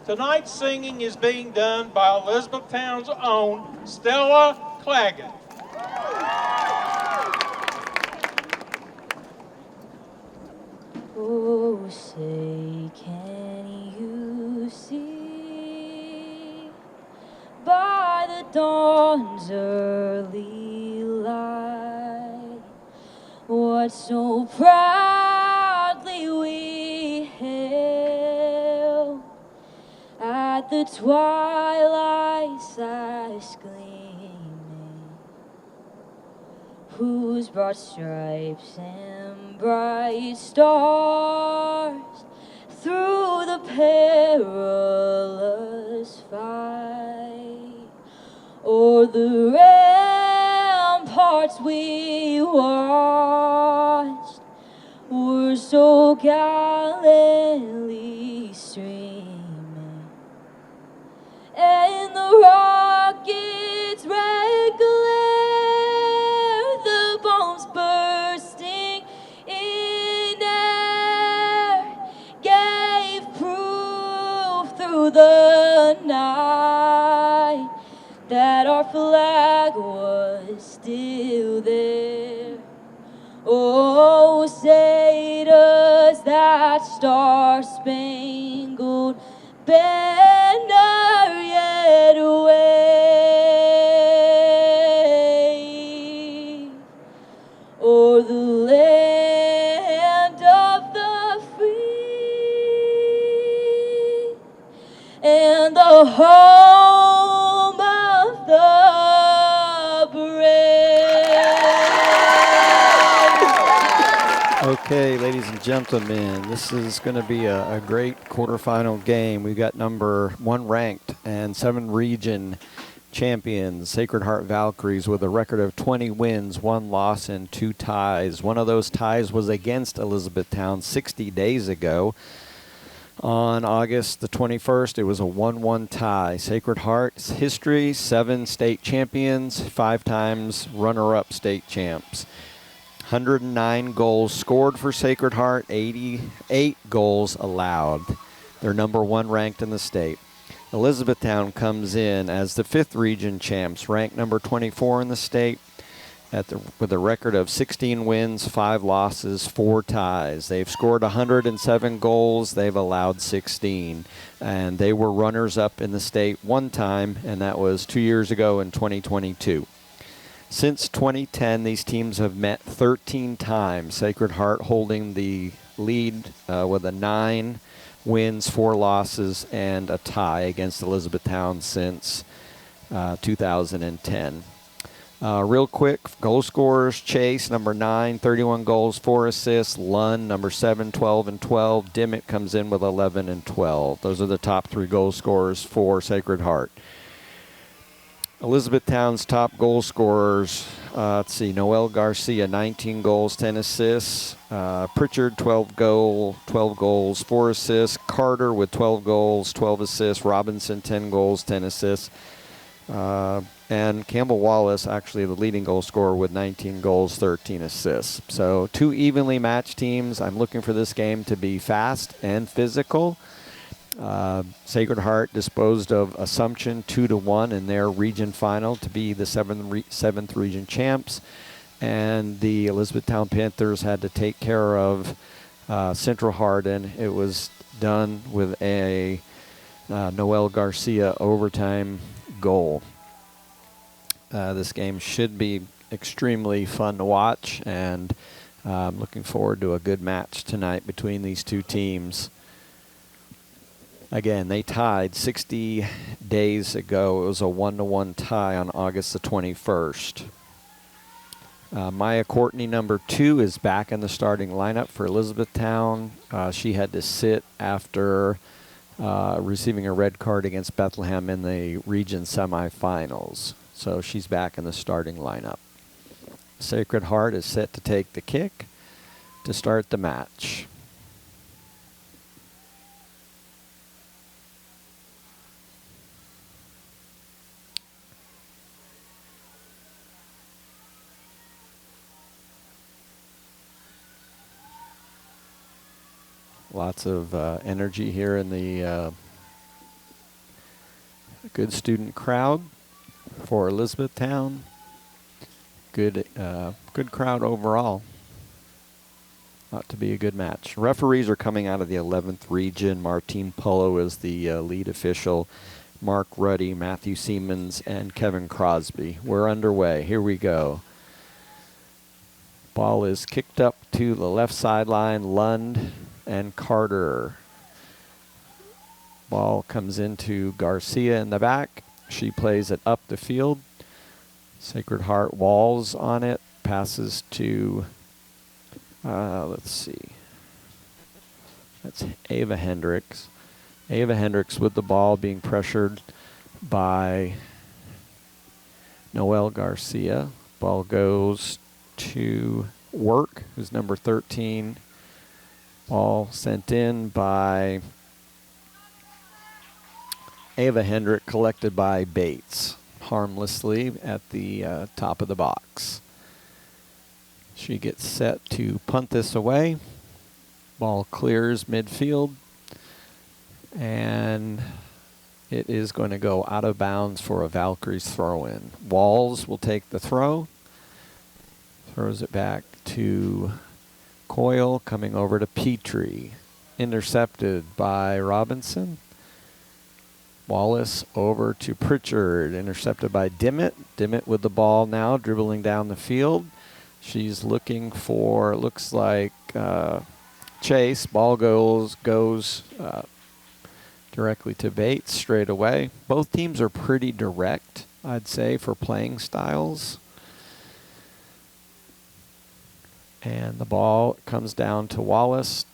Tonight's singing is being done by Elizabethtown's own Stella Claggett. Oh, say, can you see by the dawn's early light what so proudly we hailed at the twilight's last gleaming, whose broad stripes and bright stars through the perilous fight o'er the ramparts we watched were so gallantly streaming, and the rocket's red glare, the bombs bursting in air, gave proof through the night that our flag was still there. Oh, say does that star-spangled banner yet wave o'er the land of the free and the home of the brave. Okay, ladies and gentlemen, this is going to be a great quarterfinal game. We've got number 1 ranked and 7 region champions, Sacred Heart Valkyries, with a record of 20 wins, 1 loss, and 2 ties. One of those ties was against Elizabethtown 60 days ago. On August the 21st, it was a 1-1 tie. Sacred Heart's history, 7 state champions, 5 times runner-up state champs. 109 goals scored for Sacred Heart, 88 goals allowed. They're number 1 ranked in the state. Elizabethtown comes in as the 5th region champs, ranked number 24 in the state, with a record of 16 wins, 5 losses, 4 ties. They've scored 107 goals. They've allowed 16. And they were runners-up in the state 1 time, and that was 2 years ago in 2022. Since 2010, these teams have met 13 times, Sacred Heart holding the lead with a 9 wins, 4 losses, and a tie against Elizabethtown since 2010. Real quick, goal scorers: Chase, number 9, 31 goals, 4 assists. Lund, number 7, 12 and 12. Dimmitt comes in with 11 and 12. Those are the top 3 goal scorers for Sacred Heart. Elizabethtown's top goal scorers, let's see, Noel Garcia, 19 goals, 10 assists. Pritchard, 12 goals, 4 assists. Carter with 12 goals, 12 assists. Robinson, 10 goals, 10 assists. And Campbell Wallace, actually the leading goal scorer, with 19 goals, 13 assists. So 2 evenly matched teams. I'm looking for this game to be fast and physical. Sacred Heart disposed of Assumption 2-1 in their region final to be the 7th region champs. And the Elizabethtown Panthers had to take care of Central Hardin. It was done with a Noel Garcia overtime goal. This game should be extremely fun to watch, and I'm looking forward to a good match tonight between these 2 teams. Again, they tied 60 days ago. It was a 1-1 tie on August the 21st. Maya Courtney, number 2, is back in the starting lineup for Elizabethtown. She had to sit after receiving a red card against Bethlehem in the region semifinals. So she's back in the starting lineup. Sacred Heart is set to take the kick to start the match. Lots of energy here in the good student crowd for Elizabethtown. Good crowd overall. Ought to be a good match. Referees are coming out of the 11th region. Martine Polo is the lead official. Mark Ruddy, Matthew Siemens, and Kevin Crosby. We're underway. Here we go. Ball is kicked up to the left sideline. Lund and Carter. Ball comes into Garcia in the back. She plays it up the field. Sacred Heart Walls on it. Passes to, let's see. That's Ava Hendricks. Ava Hendricks with the ball being pressured by Noel Garcia. Ball goes to Work, who's number 13. Ball sent in by Ava Hendrick, collected by Bates harmlessly at the top of the box. She gets set to punt this away. Ball clears midfield, and it is going to go out of bounds for a Valkyries throw-in. Walls will take the throw. Throws it back to Coyle, coming over to Petrie. Intercepted by Robinson. Wallace over to Pritchard, intercepted by Dimmitt. Dimmitt with the ball now, dribbling down the field. She's looking for, looks like Chase. Ball goes directly to Bates straight away. Both teams are pretty direct, I'd say, for playing styles. And the ball comes down to Wallace.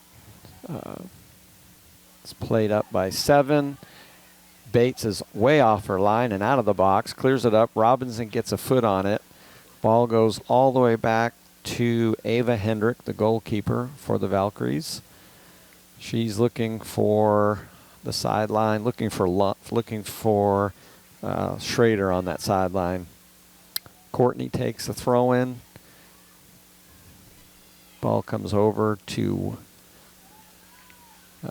It's played up by 7. Bates is way off her line and out of the box, clears it up. Robinson gets a foot on it. Ball goes all the way back to Ava Hendrick, the goalkeeper for the Valkyries. She's looking for the sideline, looking for Schrader on that sideline. Courtney takes the throw in. Ball comes over to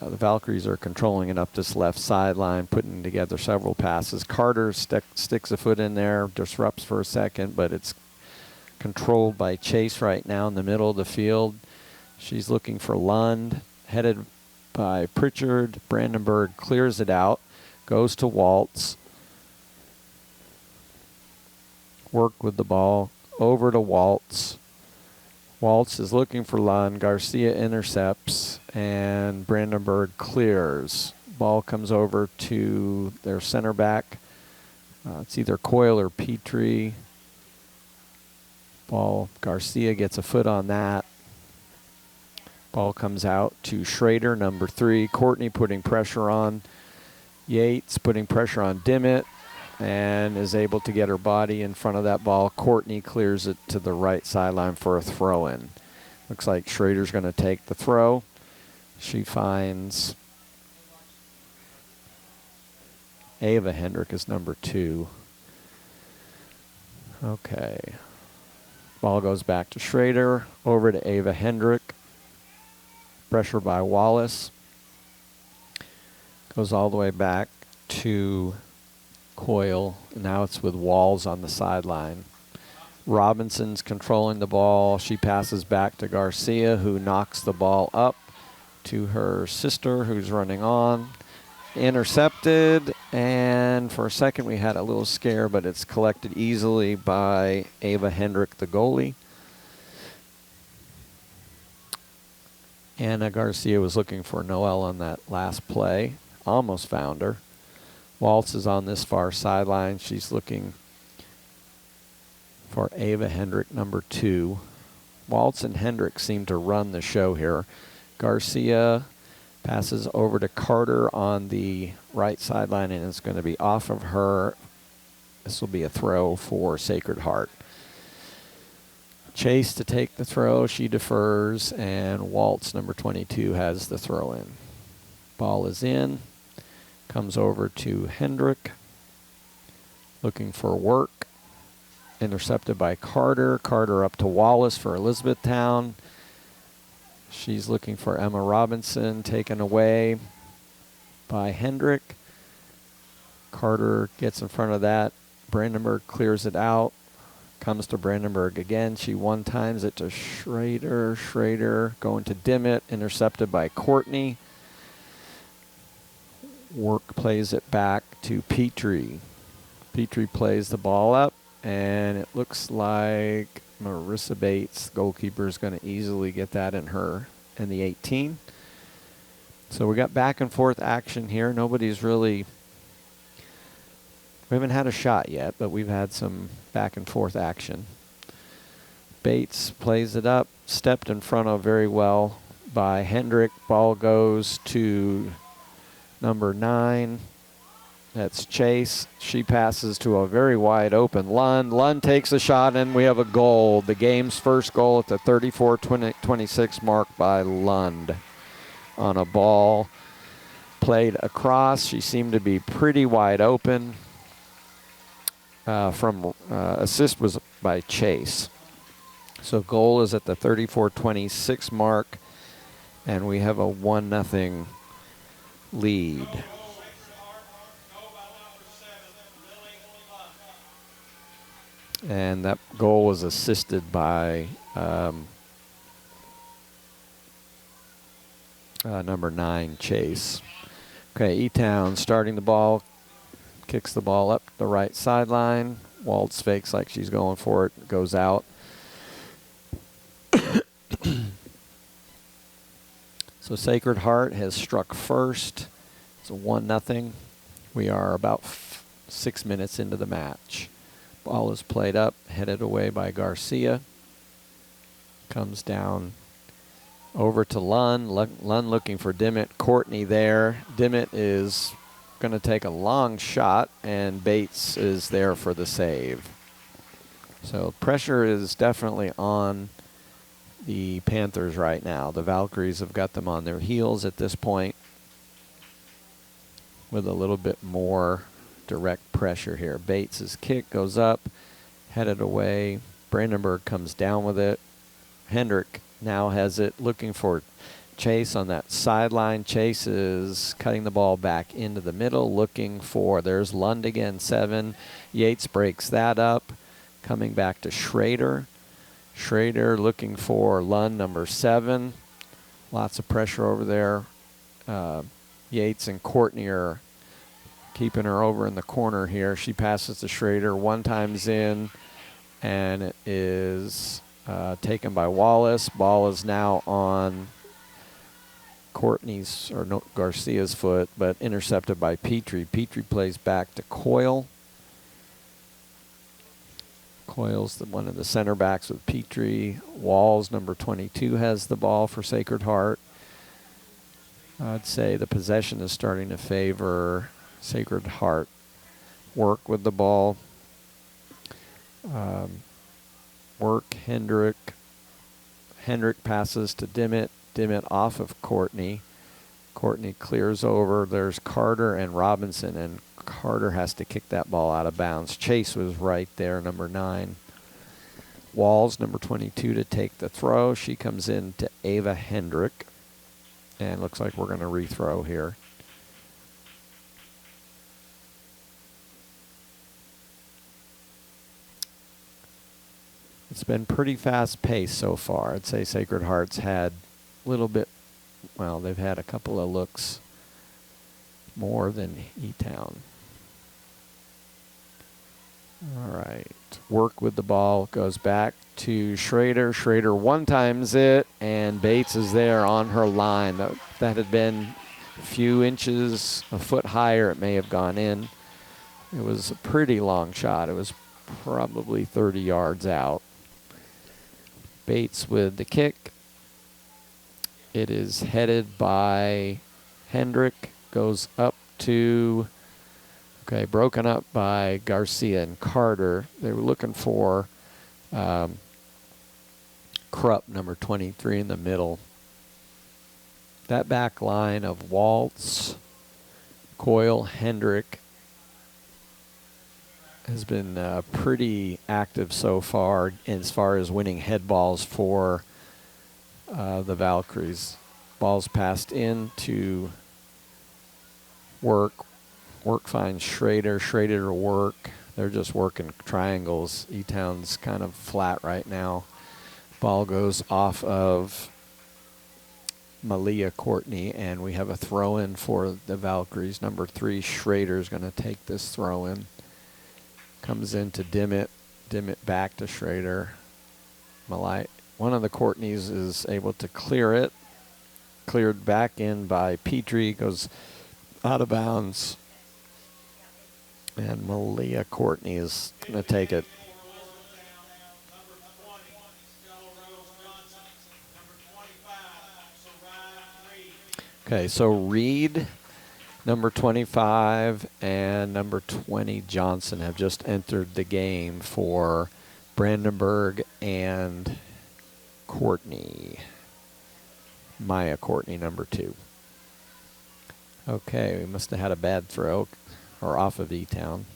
the Valkyries are controlling it up this left sideline, putting together several passes. Carter sticks a foot in there, disrupts for a second, but it's controlled by Chase right now in the middle of the field. She's looking for Lund, headed by Pritchard. Brandenburg clears it out, goes to Waltz. Work with the ball, over to Waltz. Waltz is looking for Lund. Garcia intercepts, and Brandenburg clears. Ball comes over to their center back. It's either Coyle or Petrie. Ball, Garcia gets a foot on that. Ball comes out to Schrader, number 3. Courtney putting pressure on Yates, putting pressure on Dimmitt, and is able to get her body in front of that ball. Courtney clears it to the right sideline for a throw-in. Looks like Schrader's going to take the throw. She finds Ava Hendrick is number 2. Okay. Ball goes back to Schrader, over to Ava Hendrick. Pressure by Wallace. Goes all the way back to Coyle. Now it's with Walls on the sideline. Robinson's controlling the ball. She passes back to Garcia, who knocks the ball up to her sister, who's running on. Intercepted, and for a second we had a little scare, but it's collected easily by Ava Hendrick, the goalie. Anna Garcia was looking for Noel on that last play. Almost found her. Waltz is on this far sideline. She's looking for Ava Hendrick, number 2. Waltz and Hendrick seem to run the show here. Garcia passes over to Carter on the right sideline, and it's going to be off of her. This will be a throw for Sacred Heart. Chase to take the throw. She defers, and Waltz, number 22, has the throw in. Ball is in. Comes over to Hendrick. Looking for Work. Intercepted by Carter. Carter up to Wallace for Elizabethtown. She's looking for Emma Robinson, taken away by Hendrick. Carter gets in front of that. Brandenburg clears it out. Comes to Brandenburg again. She one times it to Schrader. Schrader going to Dimmitt, intercepted by Courtney. Work plays it back to Petrie. Petrie plays the ball up, and it looks like Marissa Bates, goalkeeper, is going to easily get that in the 18. So we got back and forth action here. Nobody's really, we haven't had a shot yet, but we've had some back and forth action. Bates plays it up, stepped in front of very well by Hendrick. Ball goes to number 9. That's Chase. She passes to a very wide open Lund. Lund takes a shot, and we have a goal. The game's first goal at the 34-26 mark by Lund on a ball played across. She seemed to be pretty wide open. Assist was by Chase. So goal is at the 34-26 mark, and we have a 1-0 lead. And that goal was assisted by number 9, Chase. Okay, E-Town starting the ball, kicks the ball up the right sideline. Waltz fakes like she's going for it, goes out. So Sacred Heart has struck first. It's a 1-0. We are about 6 minutes into the match. Ball is played up, headed away by Garcia. Comes down over to Lund. Lund looking for Dimmitt. Courtney there. Dimmitt is going to take a long shot, and Bates is there for the save. So pressure is definitely on the Panthers right now. The Valkyries have got them on their heels at this point with a little bit more direct pressure here. Bates's kick goes up, headed away. Brandenburg comes down with it. Hendrick now has it, looking for Chase on that sideline. Chase is cutting the ball back into the middle, looking for, there's Lund again, 7. Yates breaks that up, coming back to Schrader. Schrader looking for Lund, number 7. Lots of pressure over there. Yates and Courtney are keeping her over in the corner here. She passes to Schrader, 1 times in, and it is taken by Wallace. Ball is now on Courtney's, or no, Garcia's foot, but intercepted by Petrie. Petrie plays back to Coyle. Coyle's one of the center backs with Petrie. Walls, number 22, has the ball for Sacred Heart. I'd say the possession is starting to favor Sacred Heart. Work with the ball. Work, Hendrick. Hendrick passes to Dimmitt. Dimmitt off of Courtney. Courtney clears over. There's Carter and Robinson, and Carter has to kick that ball out of bounds. Chase was right there, number 9. Walls, number 22, to take the throw. She comes in to Ava Hendrick, and looks like we're going to rethrow here. It's been pretty fast-paced so far. I'd say Sacred Heart's had a little bit, well, they've had a couple of looks more than E-Town. All right. Work with the ball. Goes back to Schrader. Schrader 1 times it, and Bates is there on her line. That had been a few inches, a foot higher. It may have gone in. It was a pretty long shot. It was probably 30 yards out. Bates with the kick. It is headed by Hendrick. Goes up to, okay, broken up by Garcia and Carter. They were looking for Krupp, number 23, in the middle. That back line of Waltz, Coyle, Hendrick has been pretty active so far as winning head balls for the Valkyries. Ball's passed in to Work. Work finds Schrader. Schrader to work. They're just working triangles. E-Town's kind of flat right now. Ball goes off of Malia Courtney, and we have a throw-in for the Valkyries. Number 3, Schrader, is going to take this throw-in. Comes into Dimmitt. Dimmitt back to Schrader. One of the Courtneys is able to clear it. Cleared back in by Petrie. Goes out of bounds. And Malia Courtney is going to take it. Okay, so Reed, number 25, and number 20, Johnson, have just entered the game for Brandenburg and Courtney. Maya Courtney, number 2. Okay, we must have had a bad throw, or off of E-Town.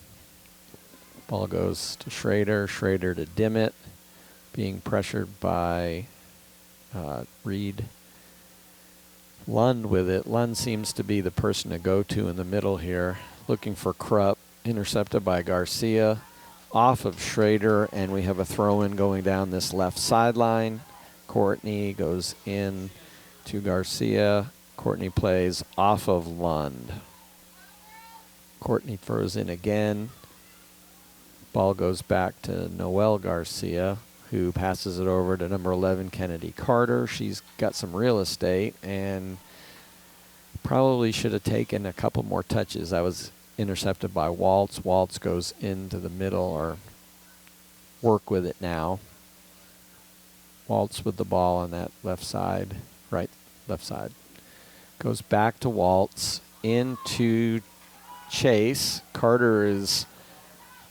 Ball goes to Schrader. Schrader to Dimmitt, being pressured by Reed. Lund with it. Lund seems to be the person to go to in the middle here. Looking for Krupp. Intercepted by Garcia. Off of Schrader, and we have a throw-in going down this left sideline. Courtney goes in to Garcia. Courtney plays off of Lund. Courtney throws in again. Ball goes back to Noelle Garcia, who passes it over to number 11, Kennedy Carter. She's got some real estate and probably should have taken a couple more touches. That was intercepted by Waltz. Waltz goes into the middle, or work with it now. Waltz with the ball on that left side, left side. Goes back to Waltz, into Chase. Carter is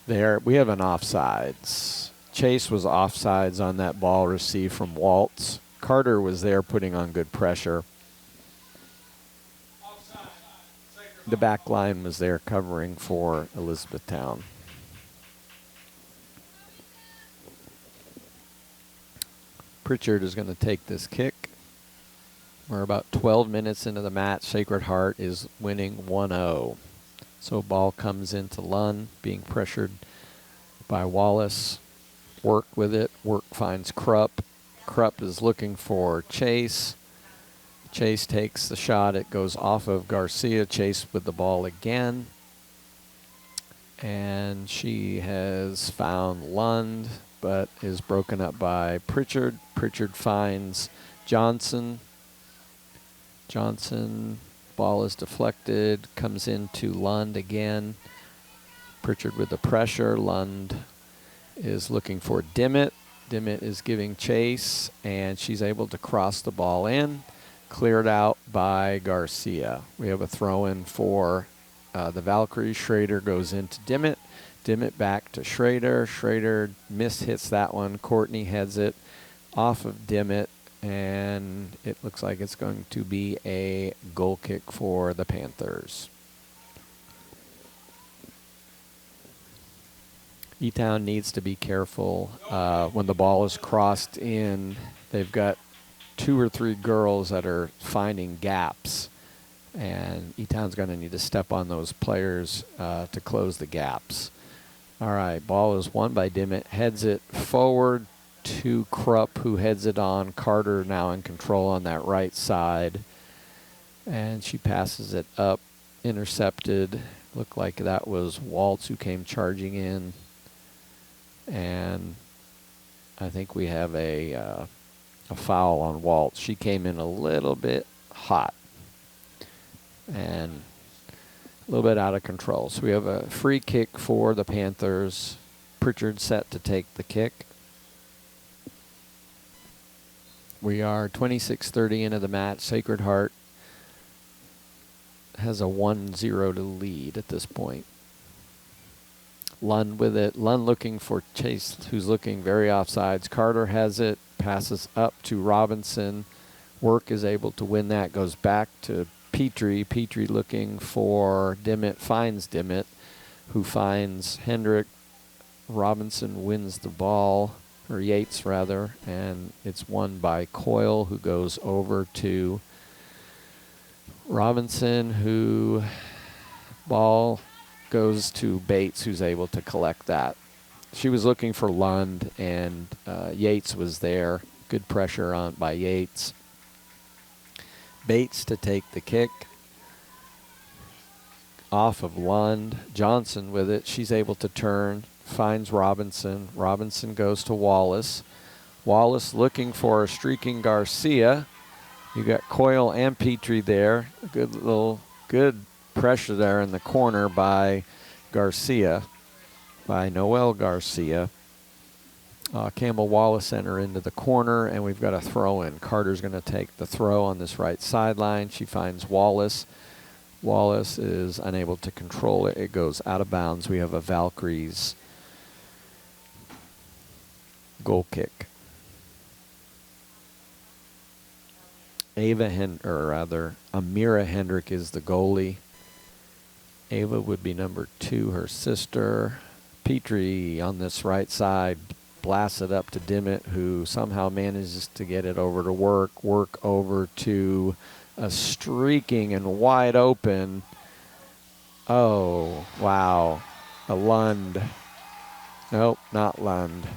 there. We have an offsides. Chase was offsides on that ball received from Waltz. Carter was there putting on good pressure. The back line was there covering for Elizabethtown. Pritchard is going to take this kick. We're about 12 minutes into the match. Sacred Heart is winning 1-0. So ball comes into Lund, being pressured by Wallace. Work with it. Work finds Krupp. Krupp is looking for Chase. Chase takes the shot. It goes off of Garcia. Chase with the ball again. And she has found Lund, but is broken up by Pritchard. Pritchard finds Johnson. Johnson, ball is deflected, comes into Lund again. Pritchard with the pressure. Lund is looking for Dimmitt. Dimmitt is giving chase, and she's able to cross the ball in. Cleared out by Garcia. We have a throw-in for the Valkyrie. Schrader goes into Dimmitt. Dimmitt back to Schrader. Schrader hits that one. Courtney heads it off of Dimmitt, and it looks like it's going to be a goal kick for the Panthers. E-Town needs to be careful when the ball is crossed in. They've got 2 or 3 girls that are finding gaps, and E-Town's going to need to step on those players to close the gaps. All right, ball is won by Dimmitt. Heads it forward to Krupp, who heads it on. Carter now in control on that right side, and she passes it up. Intercepted. Looked like that was Waltz who came charging in, and I think we have a foul on Waltz. She came in a little bit hot and a little bit out of control. So we have a free kick for the Panthers. Pritchard set to take the kick. We are 26:30 into the match. Sacred Heart has a 1-0 to lead at this point. Lund with it. Lund looking for Chase, who's looking very offsides. Carter has it. Passes up to Robinson. Work is able to win that. Goes back to Petrie. Petrie looking for Dimmitt. Finds Dimmitt, who finds Hendrick. Robinson wins the ball, or Yates rather, and it's won by Coyle, who goes over to Robinson, who Ball goes to Bates, who's able to collect that. She was looking for Lund, and Yates was there. Good pressure on by Yates. Bates to take the kick off of Lund. Johnson with it. She's able to turn, finds Robinson. Robinson goes to Wallace. Wallace looking for a streaking Garcia. You got Coyle and Petrie there. Good pressure there in the corner by Garcia, by Noel Garcia. Campbell Wallace enter into the corner, and we've got a throw in. Carter's going to take the throw on this right sideline. She finds Wallace. Wallace is unable to control it. It goes out of bounds. We have a Valkyries goal kick. Amira Hendrick is the goalie. Ava would be number 2, her sister. Petrie on this right side blasts it up to Dimmitt, who somehow manages to get it over to work over to a streaking and wide open. Oh, wow. A Lund. Nope, not Lund.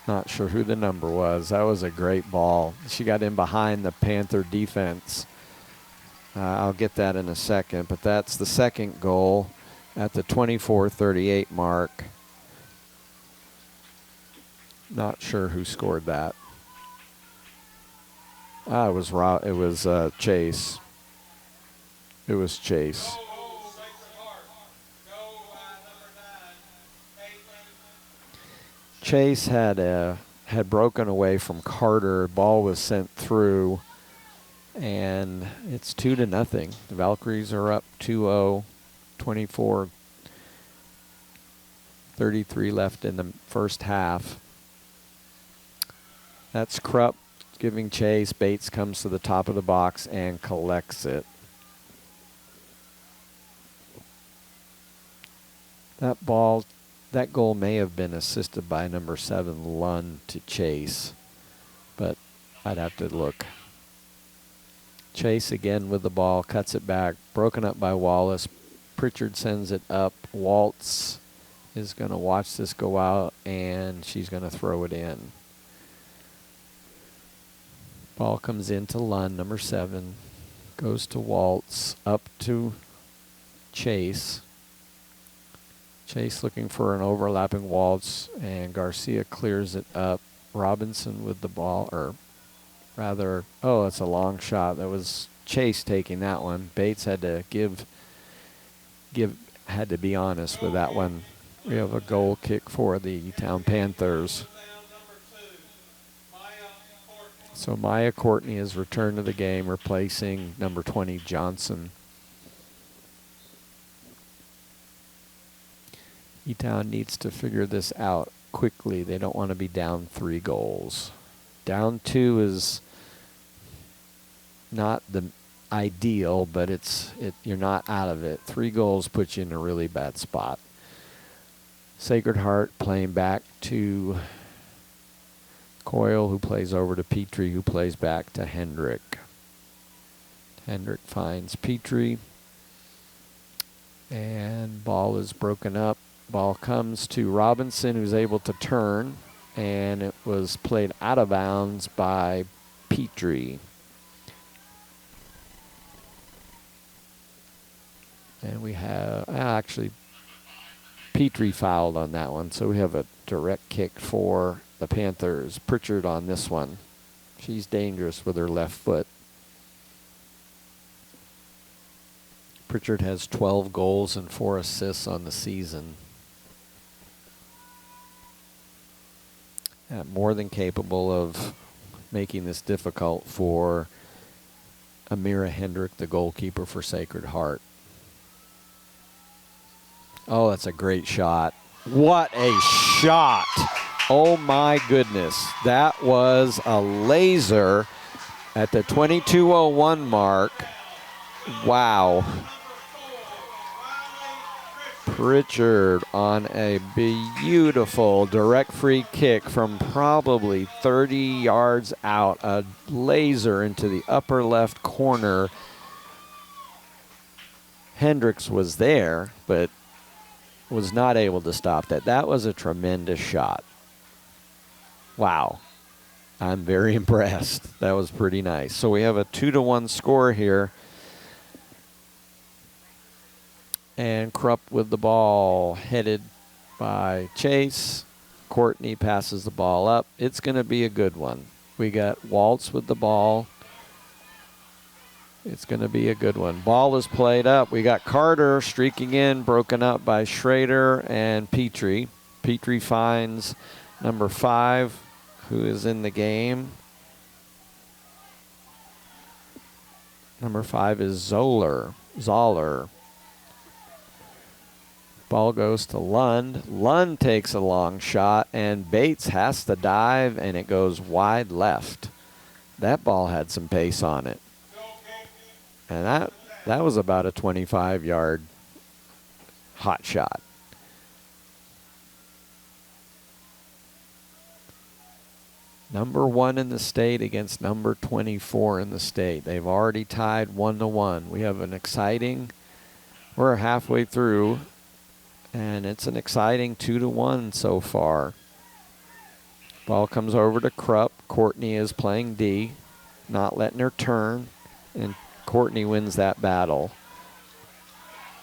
Not sure who the number was. That was a great ball. She got in behind the Panther defense. I'll get that in a second, but that's the second goal at the 24:38 mark. Not sure who scored that. It was Chase. It was Chase. Chase had broken away from Carter. Ball was sent through, and it's 2-0. The Valkyries are up 2-0. 24:33 left in the first half. That's Krupp giving chase. Bates comes to the top of the box and collects it. That goal may have been assisted by number 7, Lund, to Chase, but I'd have to look. Chase again with the ball, cuts it back, broken up by Wallace. Pritchard sends it up. Waltz is going to watch this go out, and she's going to throw it in. Ball comes into Lund, number 7, goes to Waltz, up to Chase. Chase looking for an overlapping Waltz, and Garcia clears it up. Robinson with the ball, or rather, it's a long shot. That was Chase taking that one. Bates had to had to be honest with that one. We have a goal kick for the Town Panthers. So Maya Courtney has returned to the game, replacing number 20, Johnson. E-Town needs to figure this out quickly. They don't want to be down 3 goals. Down 2 is not the ideal, but you're not out of it. 3 goals puts you in a really bad spot. Sacred Heart playing back to Coyle, who plays over to Petrie, who plays back to Hendrick. Hendrick finds Petrie, and ball is broken up. Ball comes to Robinson, who's able to turn, and it was played out of bounds by Petrie. And we have, actually, Petrie fouled on that one, so we have a direct kick for the Panthers. Pritchard on this one. She's dangerous with her left foot. Pritchard has 12 goals and 4 assists on the season. More than capable of making this difficult for Amira Hendrick, the goalkeeper for Sacred Heart. Oh, that's a great shot. What a shot. Oh my goodness. That was a laser at the 22:01 mark. Wow. Pritchard on a beautiful direct free kick from probably 30 yards out. A laser into the upper left corner. Hendricks was there, but was not able to stop that. That was a tremendous shot. Wow. I'm very impressed. That was pretty nice. So we have a 2-1 score here. And Krupp with the ball, headed by Chase. Courtney passes the ball up. It's going to be a good one. We got Waltz with the ball. It's going to be a good one. Ball is played up. We got Carter streaking in, broken up by Schrader and Petrie. Petrie finds number 5, who is in the game. Number 5 is Zoller. Ball goes to Lund. Lund takes a long shot, and Bates has to dive, and it goes wide left. That ball had some pace on it. And that was about a 25-yard hot shot. Number 1 in the state against number 24 in the state. They've already tied 1-1. We have an exciting, we're halfway through, and it's an exciting 2-1 so far. Ball comes over to Krupp. Courtney is playing D, not letting her turn, and Courtney wins that battle.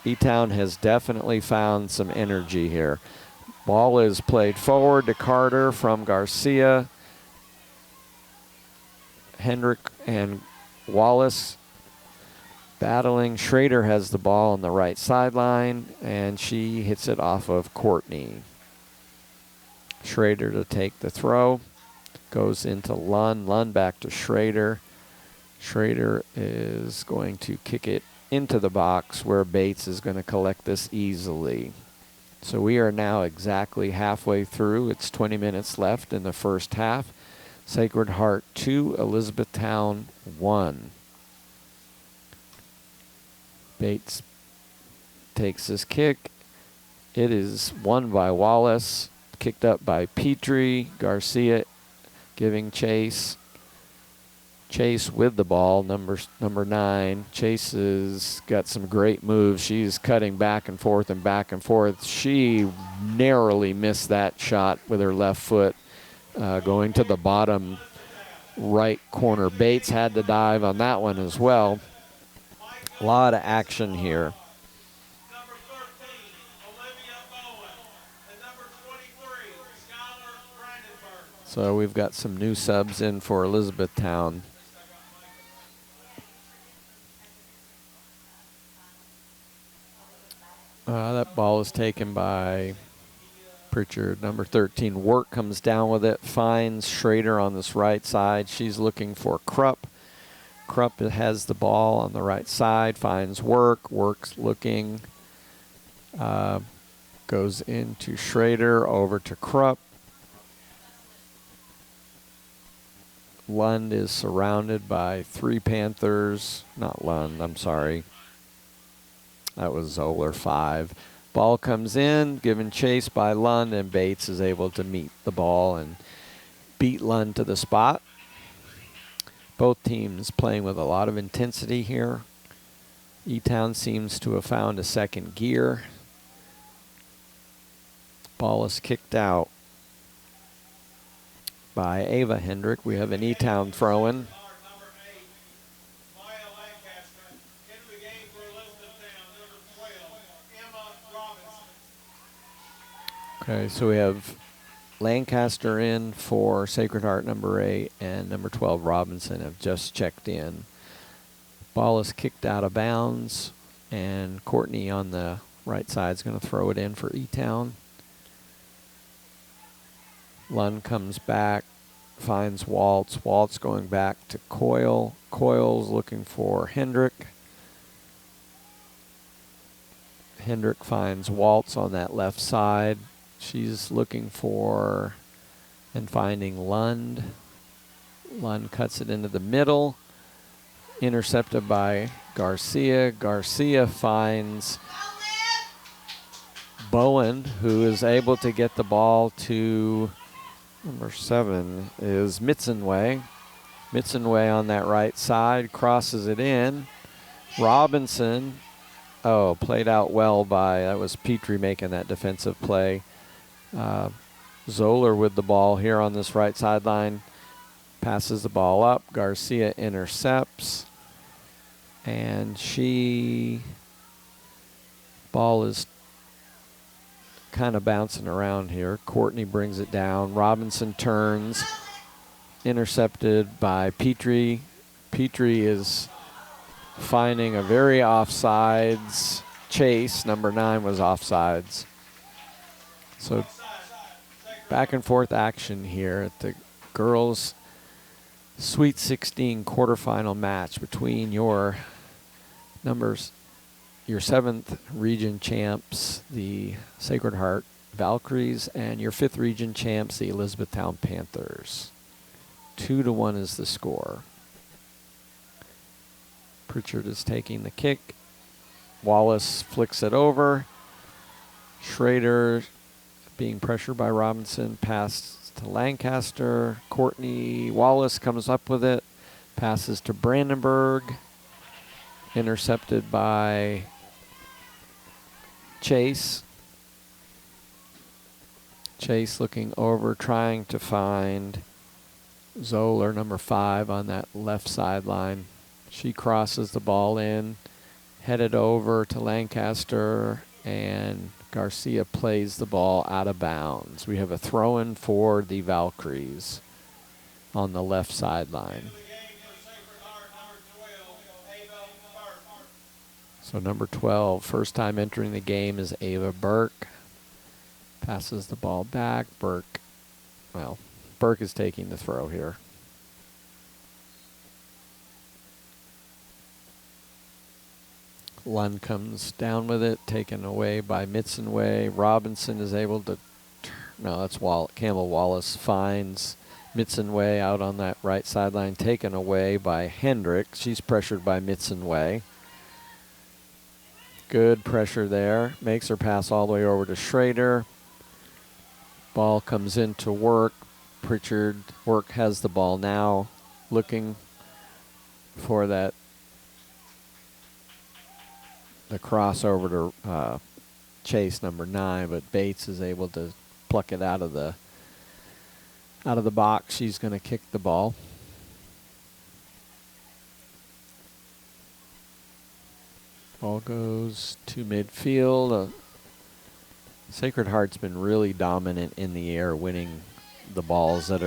E-Town has definitely found some energy here. Ball is played forward to Carter from Garcia. Hendrick and Wallace battling. Schrader has the ball on the right sideline, and she hits it off of Courtney. Schrader to take the throw. Goes into Lund. Lund back to Schrader. Schrader is going to kick it into the box where Bates is going to collect this easily. So we are now exactly halfway through. It's 20 minutes left in the first half. Sacred Heart 2, Elizabethtown 1. Bates takes this kick. It is won by Wallace, kicked up by Petrie. Garcia giving Chase. Chase with the ball, number 9. Chase has got some great moves. She's cutting back and forth and back and forth. She narrowly missed that shot with her left foot. Going to the bottom right corner. Bates had to dive on that one as well. A lot of action here. Number 13, Olivia Bowen, and number 23, Skylar Brandenburg. So we've got some new subs in for Elizabethtown. That ball is taken by Pritchard. Number 13, Work comes down with it, finds Schrader on this right side. She's looking for Krupp. Krupp has the ball on the right side, finds Work. Work's looking, goes into Schrader, over to Krupp. Lund is surrounded by 3 Panthers. Not Lund, I'm sorry. That was Zoller 5. Ball comes in, given chase by Lund, and Bates is able to meet the ball and beat Lund to the spot. Both teams playing with a lot of intensity here. E-Town seems to have found a second gear. Ball is kicked out by Ava Hendrick. We have an E-Town throw-in. Okay, so we have Lancaster in for Sacred Heart number 8, and number 12 Robinson have just checked in. Ball is kicked out of bounds, and Courtney on the right side is going to throw it in for E-Town. Lund comes back, finds Waltz. Waltz going back to Coyle. Coyle's looking for Hendrick. Hendrick finds Waltz on that left side. She's looking for and finding Lund. Lund cuts it into the middle. Intercepted by Garcia. Garcia finds Bowen, who is able to get the ball to number 7 is Mitzenway. Mitzenway on that right side crosses it in. Robinson Oh, played out well by, that was Petrie making that defensive play. Zoller with the ball here on this right sideline. Passes the ball up. Garcia intercepts. And ball is kind of bouncing around here. Courtney brings it down. Robinson turns. Intercepted by Petrie. Petrie is finding a very offsides chase. Number 9 was offsides. So back and forth action here at the girls' Sweet 16 quarterfinal match between your 7th region champs, the Sacred Heart Valkyries, and your 5th region champs, the Elizabethtown Panthers. 2-1 is the score. Pritchard is taking the kick. Wallace flicks it over. Schrader being pressured by Robinson. Pass to Lancaster. Courtney Wallace comes up with it. Passes to Brandenburg. Intercepted by Chase. Chase looking over, trying to find Zoller, number 5, on that left sideline. She crosses the ball in, headed over to Lancaster, and Garcia plays the ball out of bounds. We have a throw-in for the Valkyries on the left sideline. So number 12, first time entering the game, is Ava Burke. Passes the ball back. Burke is taking the throw here. Lund comes down with it, taken away by Mitzenway. Robinson is able to, that's Campbell Wallace finds Mitzenway out on that right sideline, taken away by Hendrick. She's pressured by Mitzenway. Good pressure there. Makes her pass all the way over to Schrader. Ball comes into Work. Pritchard, Work has the ball now, looking for the crossover to Chase, number 9, but Bates is able to pluck it out of the box. She's going to kick the ball. Ball goes to midfield. Sacred Heart's been really dominant in the air, winning the balls that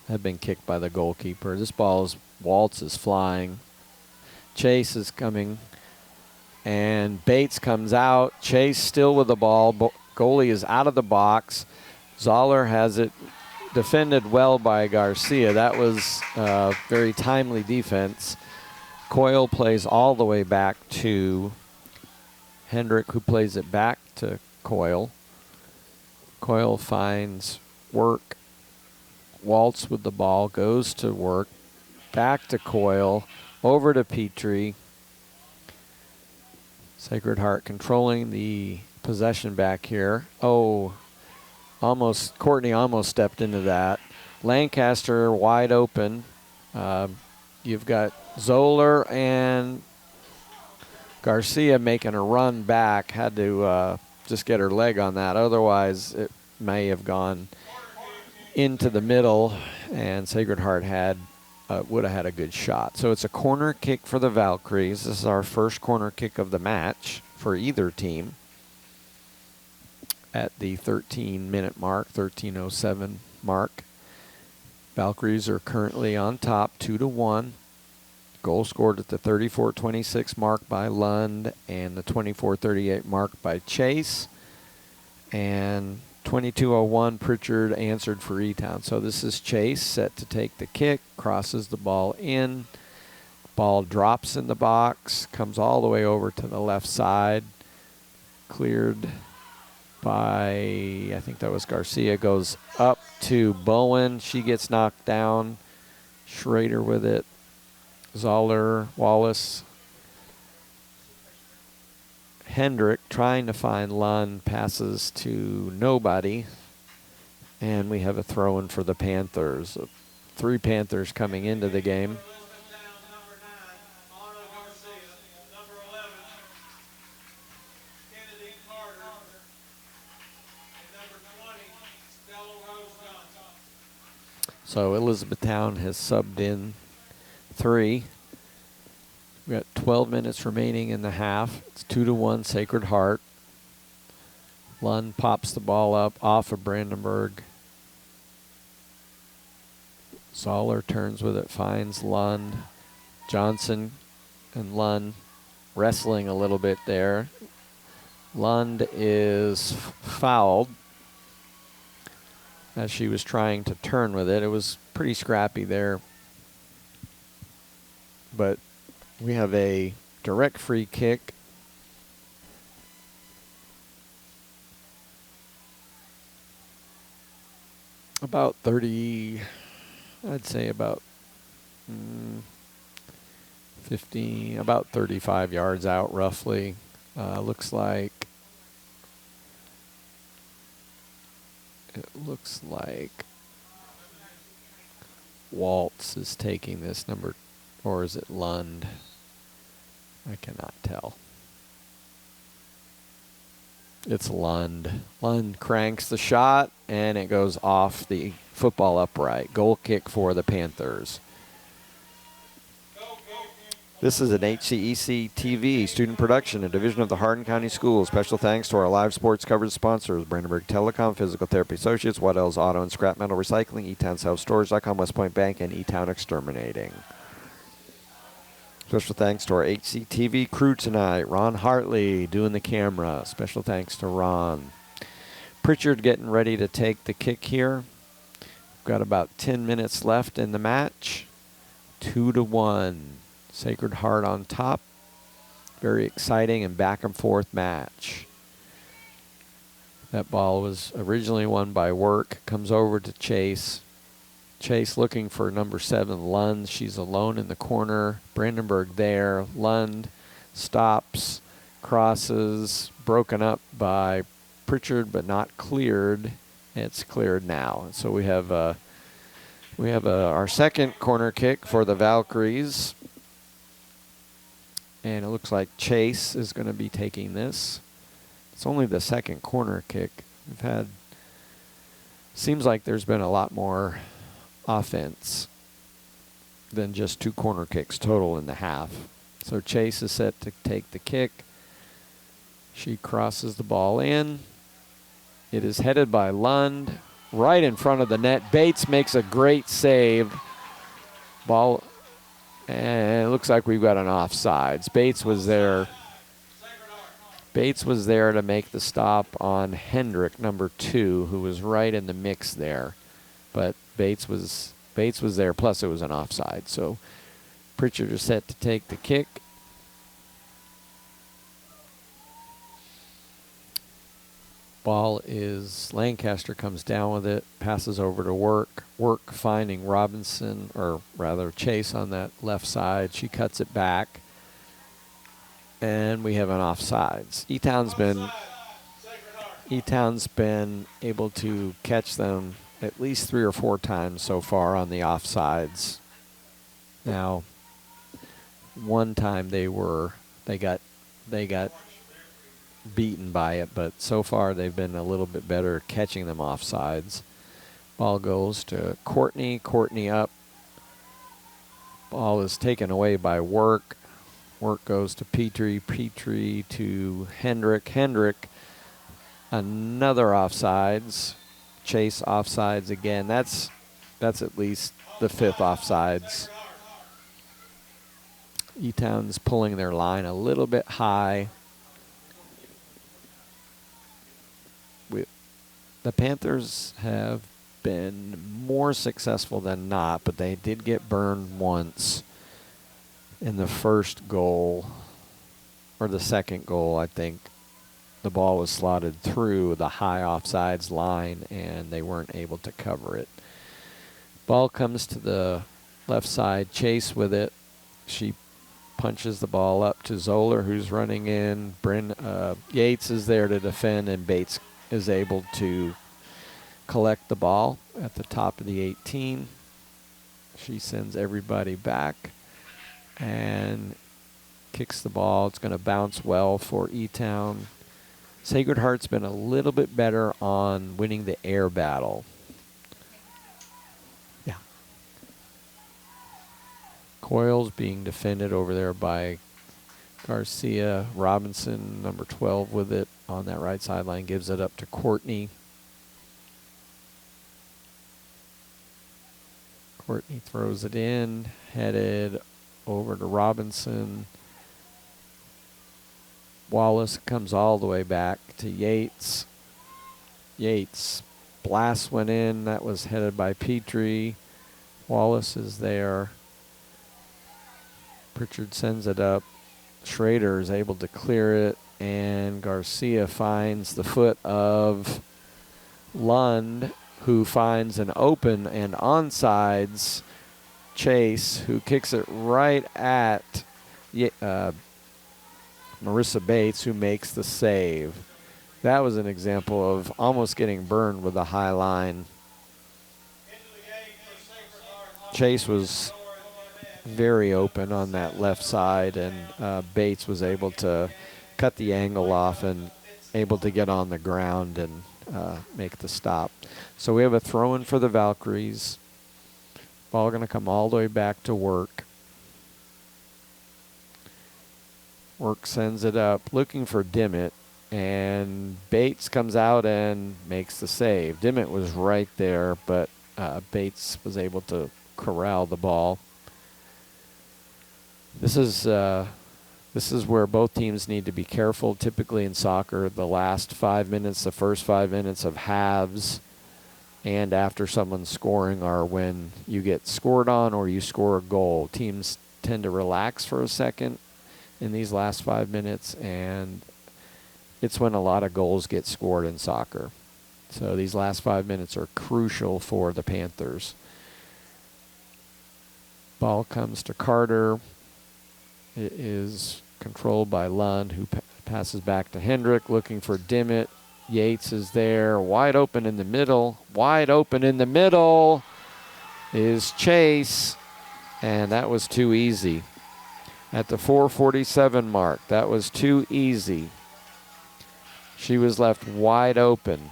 have been kicked by the goalkeeper. This Waltz is flying. Chase is coming, and Bates comes out. Chase still with the ball. Goalie is out of the box. Zoller has it defended well by Garcia. That was very timely defense. Coyle plays all the way back to Hendrick, who plays it back to Coyle. Coyle finds Work. Waltz with the ball, goes to Work, back to Coyle, over to Petrie. Sacred Heart controlling the possession back here. Oh, Courtney almost stepped into that. Lancaster wide open. You've got Zoller and Garcia making a run back. Had to just get her leg on that. Otherwise, it may have gone into the middle, and Sacred Heart would have had a good shot. So it's a corner kick for the Valkyries. This is our first corner kick of the match for either team at the 13-minute mark, 13:07 mark. Valkyries are currently on top, 2-1. Goal scored at the 34:26 mark by Lund and the 24:38 mark by Chase. And 22:01, Pritchard answered for E-Town. So this is Chase set to take the kick, crosses the ball in. Ball drops in the box, comes all the way over to the left side. Cleared by, I think that was Garcia, goes up to Bowen. She gets knocked down. Schrader with it. Zoller, Wallace. Hendrick trying to find Lund, passes to nobody. And we have a throw-in for the Panthers. 3 Panthers coming into the game. So Elizabethtown has subbed in 3. We got 12 minutes remaining in the half. It's 2-1 Sacred Heart. Lund pops the ball up off of Brandenburg. Zoller turns with it, finds Lund. Johnson and Lund wrestling a little bit there. Lund is fouled as she was trying to turn with it. It was pretty scrappy there. But we have a direct free kick. About 30, I'd say about 15, about 35 yards out roughly. Looks like Waltz is taking this number, or is it Lund? I cannot tell. It's Lund. Lund cranks the shot, and it goes off the football upright. Goal kick for the Panthers. This is an HCEC-TV student production, a division of the Hardin County Schools. Special thanks to our live sports coverage sponsors, Brandenburg Telecom, Physical Therapy Associates, Waddell's Auto and Scrap Metal Recycling, E-Town Self-Storage.com, West Point Bank, and E-Town Exterminating. Special thanks to our HCTV crew tonight. Ron Hartley doing the camera. Special thanks to Ron. Pritchard getting ready to take the kick here. We've got about 10 minutes left in the match. 2-1. Sacred Heart on top. Very exciting and back and forth match. That ball was originally won by Work. Comes over to Chase. Chase looking for number 7, Lund. She's alone in the corner. Brandenburg there. Lund stops, crosses, broken up by Pritchard, but not cleared. It's cleared now. So we have our second corner kick for the Valkyries. And it looks like Chase is going to be taking this. It's only the second corner kick. Seems like there's been a lot more offense than just 2 corner kicks total in the half. So Chase is set to take the kick. She crosses the ball in. It is headed by Lund right in front of the net. Bates makes a great save. Ball, and it looks like we've got an offsides. Bates was there. Bates was there to make the stop on Hendrick, number 2, who was right in the mix there. But Bates was there, plus it was an offside. So Pritchard is set to take the kick. Ball is, Lancaster comes down with it, passes over to Work. Work finding Robinson, or rather Chase on that left side. She cuts it back. And we have an offsides. E-Town's been able to catch them at least 3 or 4 times so far on the offsides. Now, one time they got beaten by it, but so far they've been a little bit better catching them offsides. Ball goes to Courtney. Courtney up. Ball is taken away by Work. Work goes to Petrie. Petrie to Hendrick. Hendrick, another offsides. Chase offsides again. That's at least the 5th offsides. E-Town's pulling their line a little bit high. The Panthers have been more successful than not, but they did get burned once in the first goal, or the second goal, I think. The ball was slotted through the high offsides line, and they weren't able to cover it. Ball comes to the left side. Chase with it. She punches the ball up to Zoller, who's running in. Yates is there to defend, and Bates is able to collect the ball at the top of the 18. She sends everybody back and kicks the ball. It's going to bounce well for E-Town. Sacred Heart's been a little bit better on winning the air battle. Yeah. Coils being defended over there by Garcia. Robinson, number 12, with it on that right sideline, gives it up to Courtney. Courtney throws it in, headed over to Robinson. Wallace comes all the way back to Yates. Yates blast went in. That was headed by Petrie. Wallace is there. Pritchard sends it up. Schrader is able to clear it, and Garcia finds the foot of Lund, who finds an open and onsides Chase, who kicks it right at Marissa Bates, who makes the save. That was an example of almost getting burned with a high line. Chase was very open on that left side, and Bates was able to cut the angle off and able to get on the ground and make the stop. So we have a throw-in for the Valkyries. Ball going to come all the way back to Work. Work sends it up, looking for Dimmitt, and Bates comes out and makes the save. Dimmitt was right there, but Bates was able to corral the ball. This is where both teams need to be careful. Typically in soccer, the last 5 minutes, the first 5 minutes of halves, and after someone's scoring are when you get scored on or you score a goal. Teams tend to relax for a second in these last 5 minutes, and it's when a lot of goals get scored in soccer. So these last 5 minutes are crucial for the Panthers. Ball comes to Carter. It is controlled by Lund, who passes back to Hendrick, looking for Dimmitt. Yates is there, wide open in the middle. Wide open in the middle is Chase, and that was too easy. At the 4:47 mark, that was too easy. She was left wide open.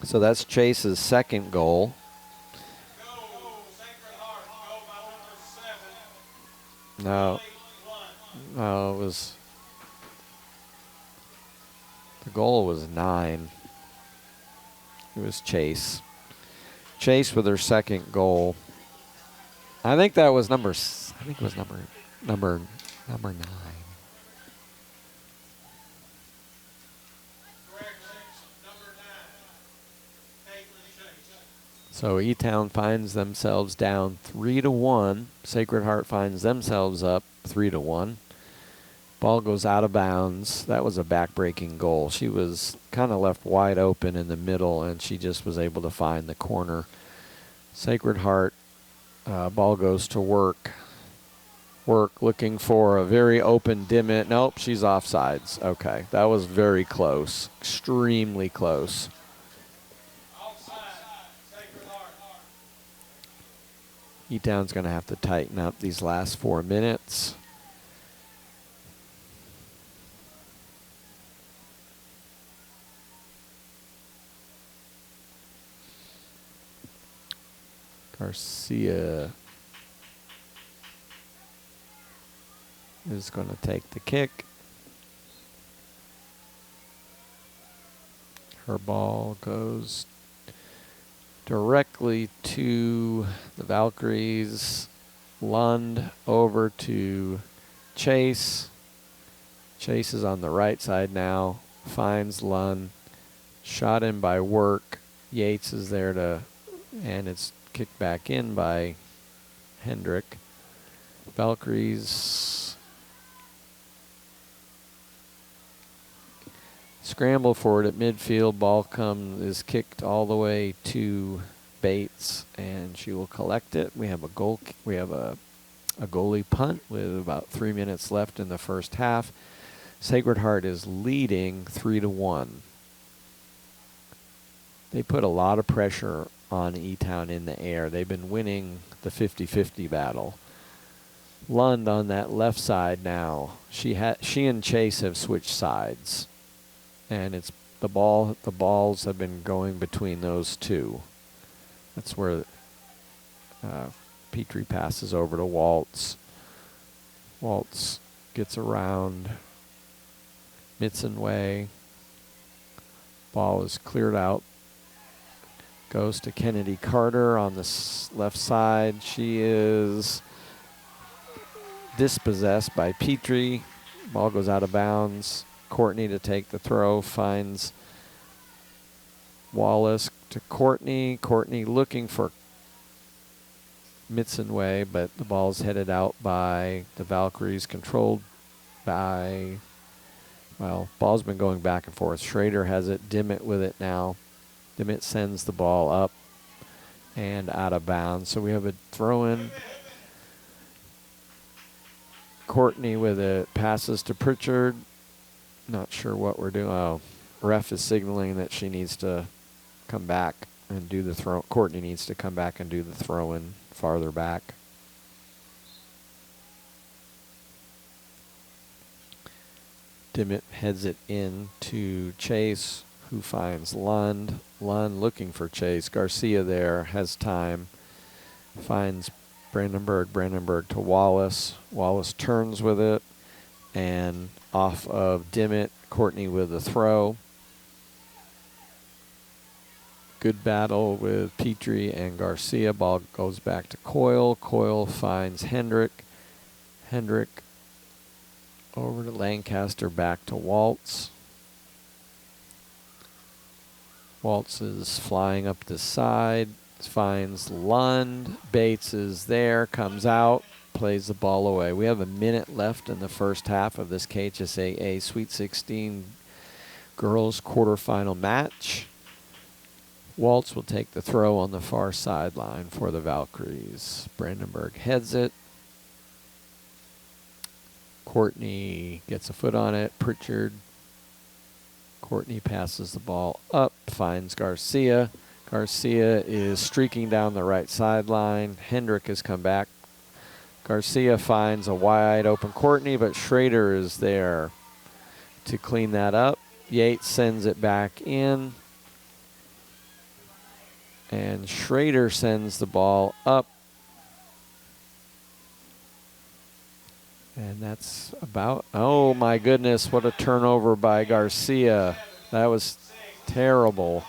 So that's Chase's second goal. No, it was, the goal was 9. It was Chase. Chase with her second goal. I think that was number 9. So E-Town finds themselves down 3-1. Sacred Heart finds themselves up 3-1. Ball goes out of bounds. That was a back-breaking goal. She was kind of left wide open in the middle, and she just was able to find the corner. Sacred Heart, ball goes to Work. Work looking for a very open Dimmitt. Nope, she's offsides. Okay, that was very close, extremely close. E-Town's going to have to tighten up these last 4 minutes. Garcia is going to take the kick. Her ball goes directly to the Valkyries. Lund over to Chase. Chase is on the right side now. Finds Lund. Shot in by Work. Yates is there to, and it's kicked back in by Hendrick. Valkyries scramble forward at midfield. Ball is kicked all the way to Bates, and she will collect it. We have a goal. We have a goalie punt with about 3 minutes left in the first half. Sacred Heart is leading 3-1. They put a lot of pressure on E-Town in the air. They've been winning the 50-50 battle. Lund on that left side now. She and Chase have switched sides, and it's the balls have been going between those two. That's where Petrie passes over to Waltz. Waltz gets around Mitzenway. Ball is cleared out. Goes to Kennedy Carter on the left side. She is dispossessed by Petrie. Ball goes out of bounds. Courtney to take the throw, finds Wallace to Courtney. Courtney looking for Mitzenway, but the ball's headed out by the Valkyries, controlled by, well, ball's been going back and forth. Schrader has it, Dimmitt with it now. Dimmitt sends the ball up and out of bounds. So we have a throw-in. Courtney with it, passes to Pritchard. Not sure what we're doing. Oh, ref is signaling that she needs to come back and do the throw. Courtney needs to come back and do the throw-in farther back. Dimmitt heads it in to Chase, who finds Lund. Lund looking for Chase. Garcia there has time. Finds Brandenburg. Brandenburg to Wallace. Wallace turns with it. And off of Dimmitt. Courtney with the throw. Good battle with Petrie and Garcia. Ball goes back to Coyle. Coyle finds Hendrick. Hendrick over to Lancaster, back to Waltz. Waltz is flying up the side, finds Lund. Bates is there, comes out, plays the ball away. We have a minute left in the first half of this KHSAA Sweet 16 girls quarterfinal match. Waltz will take the throw on the far sideline for the Valkyries. Brandenburg heads it. Courtney gets a foot on it. Pritchard. Courtney passes the ball up, finds Garcia. Garcia is streaking down the right sideline. Hendrick has come back. Garcia finds a wide open Courtney, but Schrader is there to clean that up. Yates sends it back in. And Schrader sends the ball up. And that's about, oh my goodness, what a turnover by Garcia. That was terrible.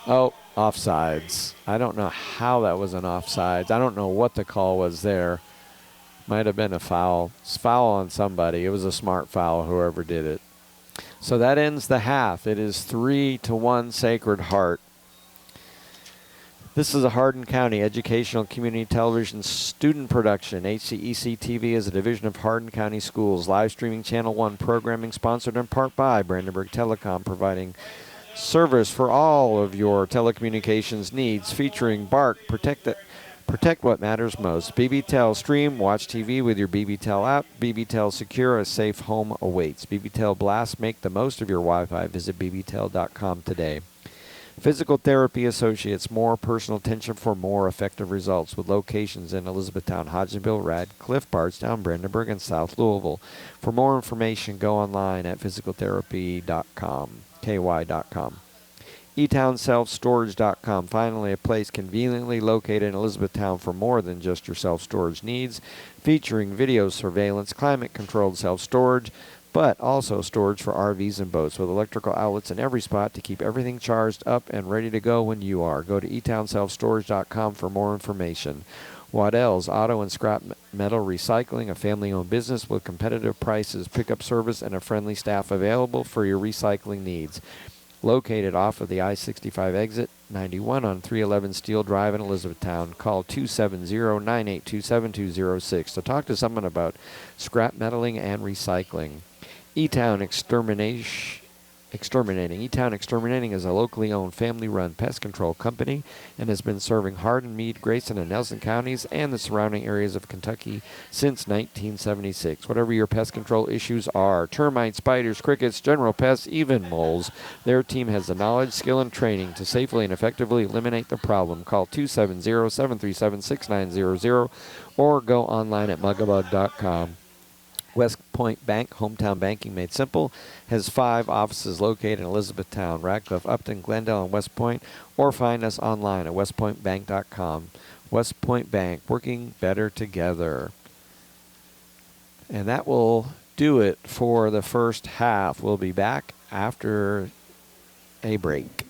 Oh, offsides. I don't know how that was an offsides. I don't know what the call was there. Might have been a foul. It's foul on somebody. It was a smart foul, whoever did it. So that ends the half. It is 3-1 Sacred Heart. This is a Hardin County Educational Community Television student production. HCEC-TV is a division of Hardin County Schools. Live streaming Channel 1 programming sponsored in part by Brandenburg Telecom, providing service for all of your telecommunications needs, featuring Bark, protect what matters most. BBTEL, stream, watch TV with your BBTEL app. BBTEL Secure, a safe home awaits. BBTEL Blast, make the most of your Wi-Fi. Visit bbtel.com today. Physical Therapy Associates, more personal attention for more effective results, with locations in Elizabethtown, Hodgenville, Radcliffe, Bardstown, Brandenburg, and South Louisville. For more information, go online at physicaltherapy.com, ky.com. eTownSelfStorage.com, finally a place conveniently located in Elizabethtown for more than just your self-storage needs, featuring video surveillance, climate-controlled self-storage, but also storage for RVs and boats, with electrical outlets in every spot to keep everything charged up and ready to go when you are. Go to eTownSelfStorage.com for more information. Waddell's Auto and Scrap Metal Recycling, a family-owned business with competitive prices, pickup service, and a friendly staff available for your recycling needs. Located off of the I-65 exit 91 on 311 Steel Drive in Elizabethtown. Call 270-982-7206 to talk to someone about scrap metaling and recycling. E-Town Exterminating. E-Town Exterminating is a locally owned, family-run pest control company and has been serving Hardin, Meade, Grayson, and Nelson counties and the surrounding areas of Kentucky since 1976. Whatever your pest control issues are, termites, spiders, crickets, general pests, even moles, their team has the knowledge, skill, and training to safely and effectively eliminate the problem. Call 270-737-6900 or go online at mugabug.com. West Point Bank, hometown banking made simple, has 5 offices located in Elizabethtown, Radcliffe, Upton, Glendale, and West Point, or find us online at westpointbank.com. West Point Bank, working better together. And that will do it for the first half. We'll be back after a break.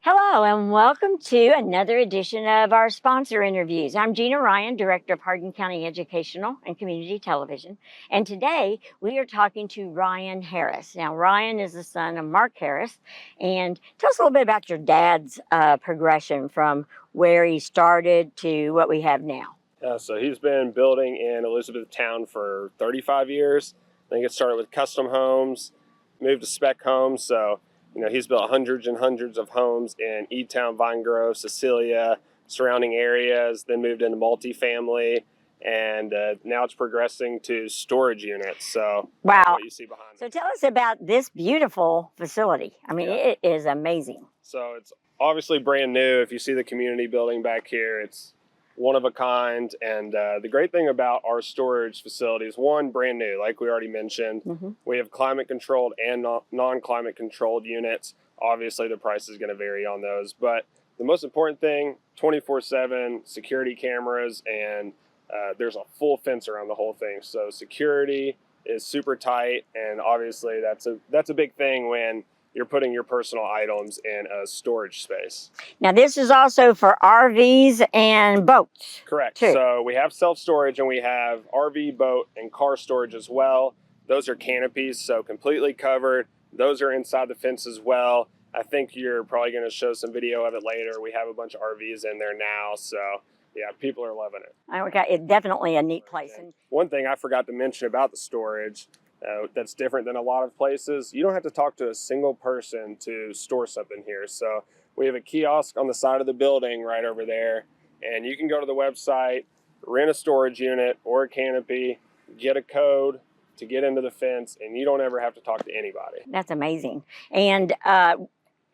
Hello, and welcome to another edition of our sponsor interviews. I'm Gina Ryan, Director of Hardin County Educational and Community Television, and today we are talking to Ryan Harris. Now, Ryan is the son of Mark Harris, and tell us a little bit about your dad's progression from where he started to what we have now. So he's been building in Elizabethtown for 35 years. I think it started with custom homes, moved to spec homes, so he's built hundreds and hundreds of homes in E-Town, Vine Grove, Cecilia, surrounding areas, then moved into multifamily, and now it's progressing to storage units. So Wow. What you see behind So me. tell us about this beautiful facility. I mean, It is amazing. So it's obviously brand new. If you see the community building back here, it's one of a kind. And the great thing about our storage facilities, one, brand new, like we already mentioned. Mm-hmm. We have climate controlled and non-climate controlled units. Obviously, the price is going to vary on those. But the most important thing, 24/7 security cameras, and there's a full fence around the whole thing. So security is super tight. And obviously, that's a big thing when you're putting your personal items in a storage space. Now, this is also for RVs and boats. Correct. Too. So we have self-storage and we have RV, boat, and car storage as well. Those are canopies, so completely covered. Those are inside the fence as well. I think you're probably going to show some video of it later. We have a bunch of RVs in there now, so yeah, people are loving it. Okay, it's definitely a neat place. And one thing I forgot to mention about the storage that's different than a lot of places, you don't have to talk to a single person to store something here. So we have a kiosk on the side of the building right over there, and you can go to the website, rent a storage unit or a canopy, get a code to get into the fence, and you don't ever have to talk to anybody. That's amazing. And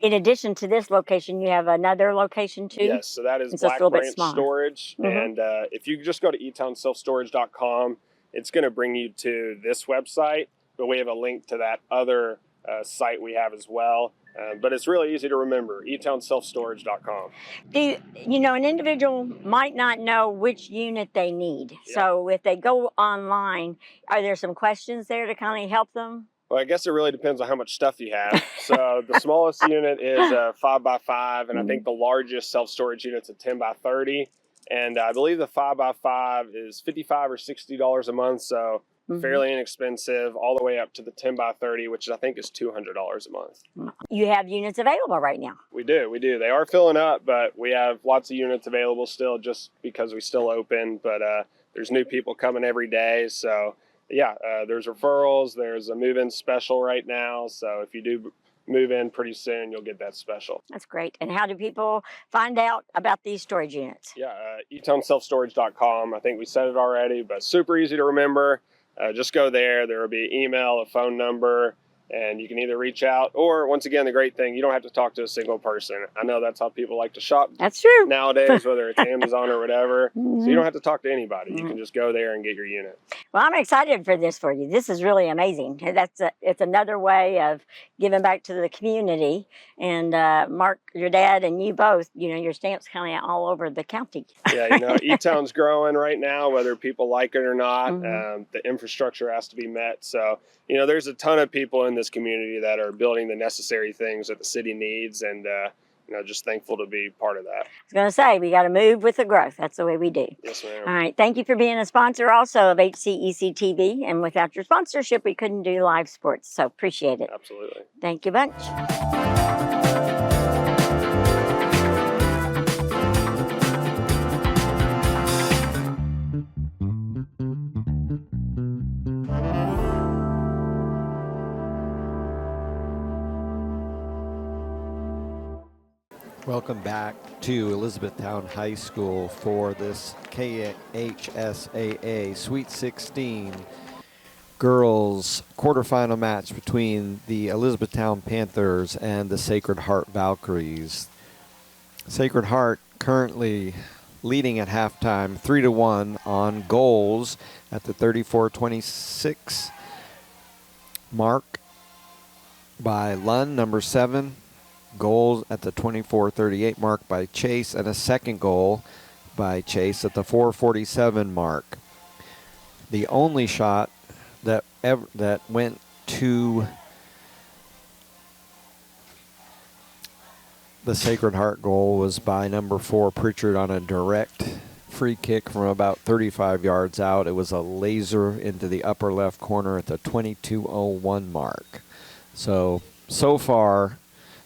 in addition to this location, you have another location too? Yes, so that is It's just Black a little bit Branch smaller. Storage. Mhm. And if you just go to etownselfstorage.com, it's going to bring you to this website, but we have a link to that other site we have as well. But it's really easy to remember, etownselfstorage.com. An individual might not know which unit they need. Yeah. So if they go online, are there some questions there to kind of help them? Well, I guess it really depends on how much stuff you have. So the smallest unit is 5x5, and I think the largest self-storage unit's a 10x30. And I believe the 5x5 is $55 or $60 a month, so fairly inexpensive, all the way up to the 10x30, which I think is $200 a month. You have units available right now. We do. They are filling up, but we have lots of units available still just because we still open. But there's new people coming every day, so yeah, there's referrals. There's a move-in special right now, so if you do move in pretty soon, you'll get that special. That's great. And how do people find out about these storage units? Yeah, etownselfstorage.com. I think we said it already, but super easy to remember. Just go there. There will be an email, a phone number, and you can either reach out or, once again, the great thing, you don't have to talk to a single person. I know that's how people like to shop That's true. nowadays, whether it's Amazon or whatever. So you don't have to talk to anybody. You can just go there and get your unit. Well, I'm excited for this for you. This is really amazing. It's another way of giving back to the community. And Mark, your dad, and you both, your stamp's kind of all over the county. Yeah, E-Town's growing right now, whether people like it or not. The infrastructure has to be met. So, there's a ton of people in this community that are building the necessary things that the city needs, and just thankful to be part of that. I was going to say, we got to move with the growth. That's the way we do. Yes, ma'am. All right. Thank you for being a sponsor also of HCEC-TV. And without your sponsorship, we couldn't do live sports. So appreciate it. Absolutely. Thank you bunch. Welcome back to Elizabethtown High School for this KHSAA Sweet 16 girls quarterfinal match between the Elizabethtown Panthers and the Sacred Heart Valkyries. Sacred Heart currently leading at halftime 3-1 on goals at the 34-26 mark by Lund, number 7. Goals at the 24-38 mark by Chase, and a second goal by Chase at the 4:47 mark. The only shot that went to the Sacred Heart goal was by number 4 Pritchard on a direct free kick from about 35 yards out. It was a laser into the upper left corner at the 22:01 mark. So far,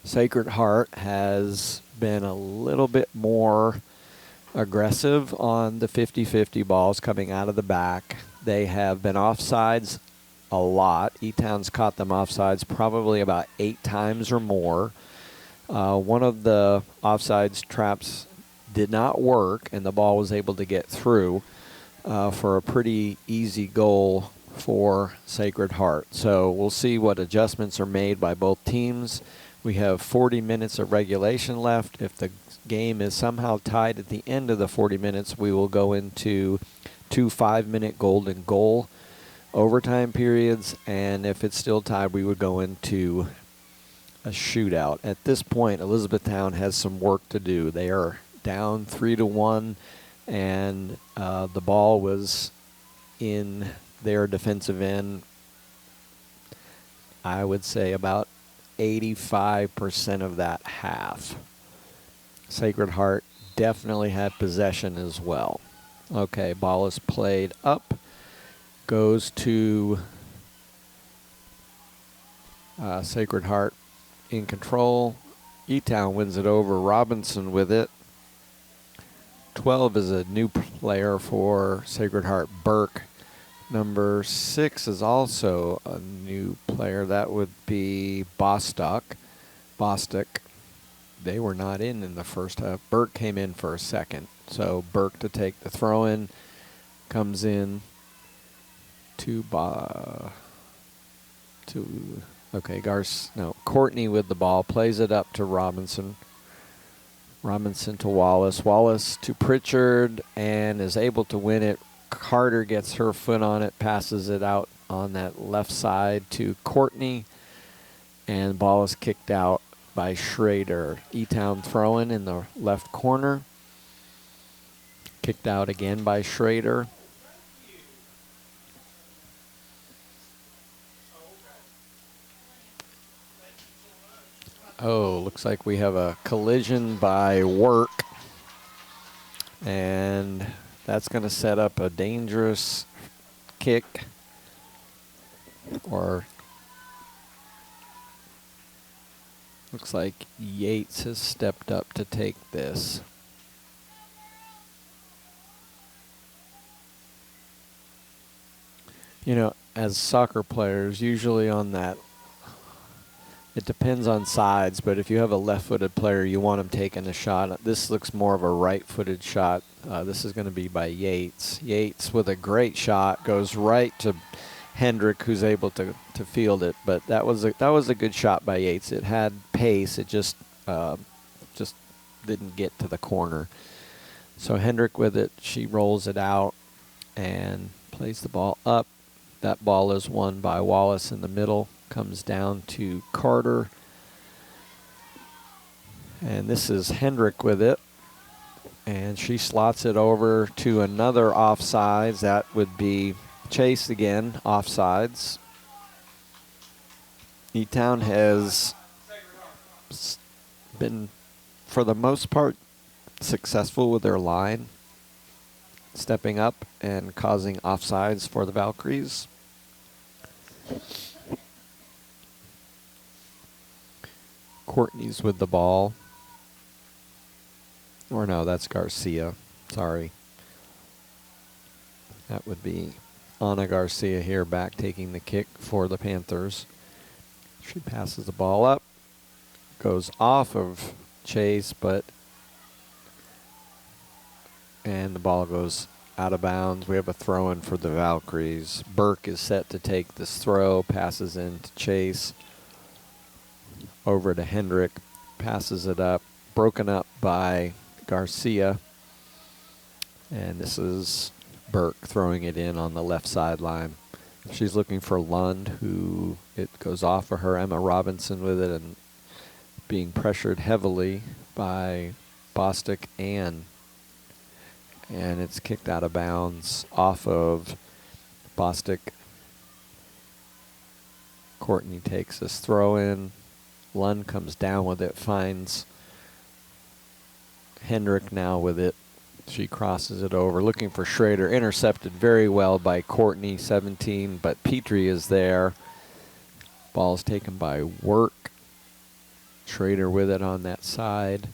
Sacred Heart has been a little bit more aggressive on the 50-50 balls coming out of the back. They have been offsides a lot. E-Town's caught them offsides probably about 8 times or more. One of the offsides traps did not work, and the ball was able to get through for a pretty easy goal for Sacred Heart. So we'll see what adjustments are made by both teams. We have 40 minutes of regulation left. If the game is somehow tied at the end of the 40 minutes, we will go into 2 5-minute golden goal overtime periods, and if it's still tied, we would go into a shootout. At this point, Elizabethtown has some work to do. They are down 3-1, and the ball was in their defensive end, I would say about 85% of that half. Sacred Heart definitely had possession as well. Okay, ball is played up, goes to Sacred Heart in control. E-Town wins it over. Robinson with it. 12 is a new player for Sacred Heart, Burke. Number 6 is also a new player. That would be Bostock. They were not in the first half. Burke came in for a second. So Burke to take the throw in. Comes in to Courtney with the ball. Plays it up to Robinson. Robinson to Wallace. Wallace to Pritchard and is able to win it. Carter gets her foot on it, passes it out on that left side to Courtney, and ball is kicked out by Schrader. E-Town throwing in the left corner. Kicked out again by Schrader. Oh, looks like we have a collision by Work, and that's going to set up a dangerous kick, or looks like Yates has stepped up to take this. You know, as soccer players, usually on that, it depends on sides, but if you have a left-footed player, you want him taking a shot. This looks more of a right-footed shot. This is going to be by Yates. Yates with a great shot goes right to Hendrick, who's able to field it. But that was a good shot by Yates. It had pace. It just didn't get to the corner. So Hendrick with it. She rolls it out and plays the ball up. That ball is won by Wallace in the middle. Comes down to Carter. And this is Hendrick with it. And she slots it over to another offsides. That would be Chase again, offsides. E-Town has been, for the most part, successful with their line, stepping up and causing offsides for the Valkyries. Courtney's with the ball. Or no, that's Garcia. Sorry. That would be Ana Garcia here, back taking the kick for the Panthers. She passes the ball up. Goes off of Chase, and the ball goes out of bounds. We have a throw-in for the Valkyries. Burke is set to take this throw. Passes in to Chase. Over to Hendrick, passes it up, broken up by Garcia. And this is Burke throwing it in on the left sideline. She's looking for Lund, who it goes off of her. Emma Robinson with it and being pressured heavily by Bostic and it's kicked out of bounds off of Bostic. Courtney takes this throw in. Lund comes down with it, finds Hendrick now with it. She crosses it over, looking for Schrader. Intercepted very well by Courtney, 17, but Petrie is there. Ball's taken by Work. Schrader with it on that side.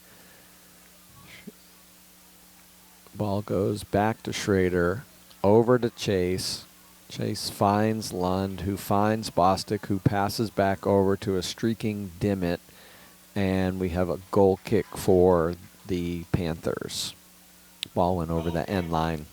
Ball goes back to Schrader, over to Chase. Chase finds Lund, who finds Bostic, who passes back over to a streaking Dimmitt, and we have a goal kick for the Panthers. Ball went over the end line.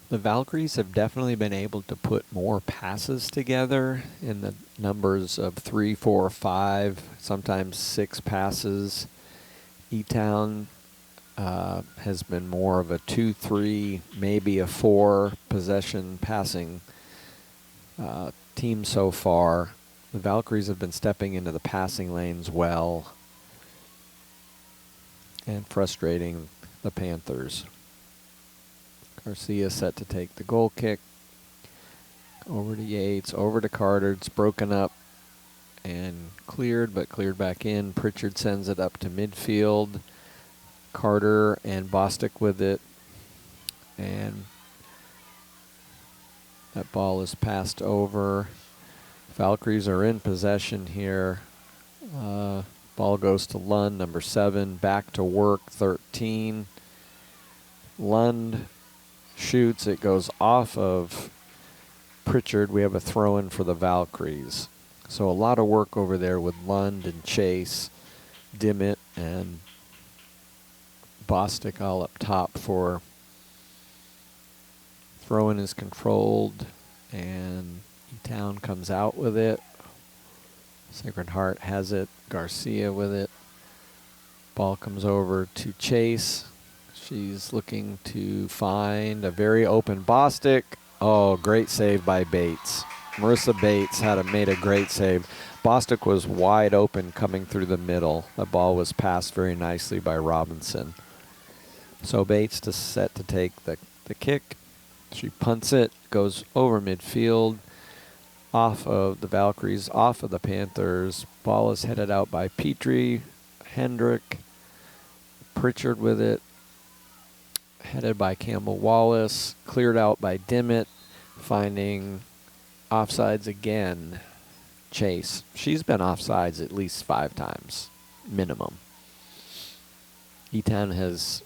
The Valkyries have definitely been able to put more passes together in the numbers of 3, 4, 5, sometimes 6 passes. E-Town has been more of a 2, 3, maybe a 4 possession passing team so far. The Valkyries have been stepping into the passing lanes well and frustrating the Panthers. Garcia set to take the goal kick. Over to Yates, over to Carter. It's broken up and cleared, but cleared back in. Pritchard sends it up to midfield. Carter and Bostic with it. And that ball is passed over. Valkyries are in possession here. Ball goes to Lund, number 7. Back to Work, 13. Lund shoots. It goes off of Pritchard. We have a throw-in for the Valkyries. So a lot of work over there with Lund and Chase, Dimmitt, and Bostic all up top for throw-in is controlled, and E-Town comes out with it. Sacred Heart has it. Garcia with it. Ball comes over to Chase. She's looking to find a very open Bostic. Oh, great save by Bates. Marissa Bates made a great save. Bostic was wide open coming through the middle. The ball was passed very nicely by Robinson. So Bates set to take the kick. She punts it, goes over midfield, off of the Valkyries, off of the Panthers. Ball is headed out by Petrie, Hendrick, Pritchard with it. Headed by Campbell Wallace, cleared out by Dimmitt, finding offsides again. Chase. She's been offsides at least 5 times, minimum. E-Town has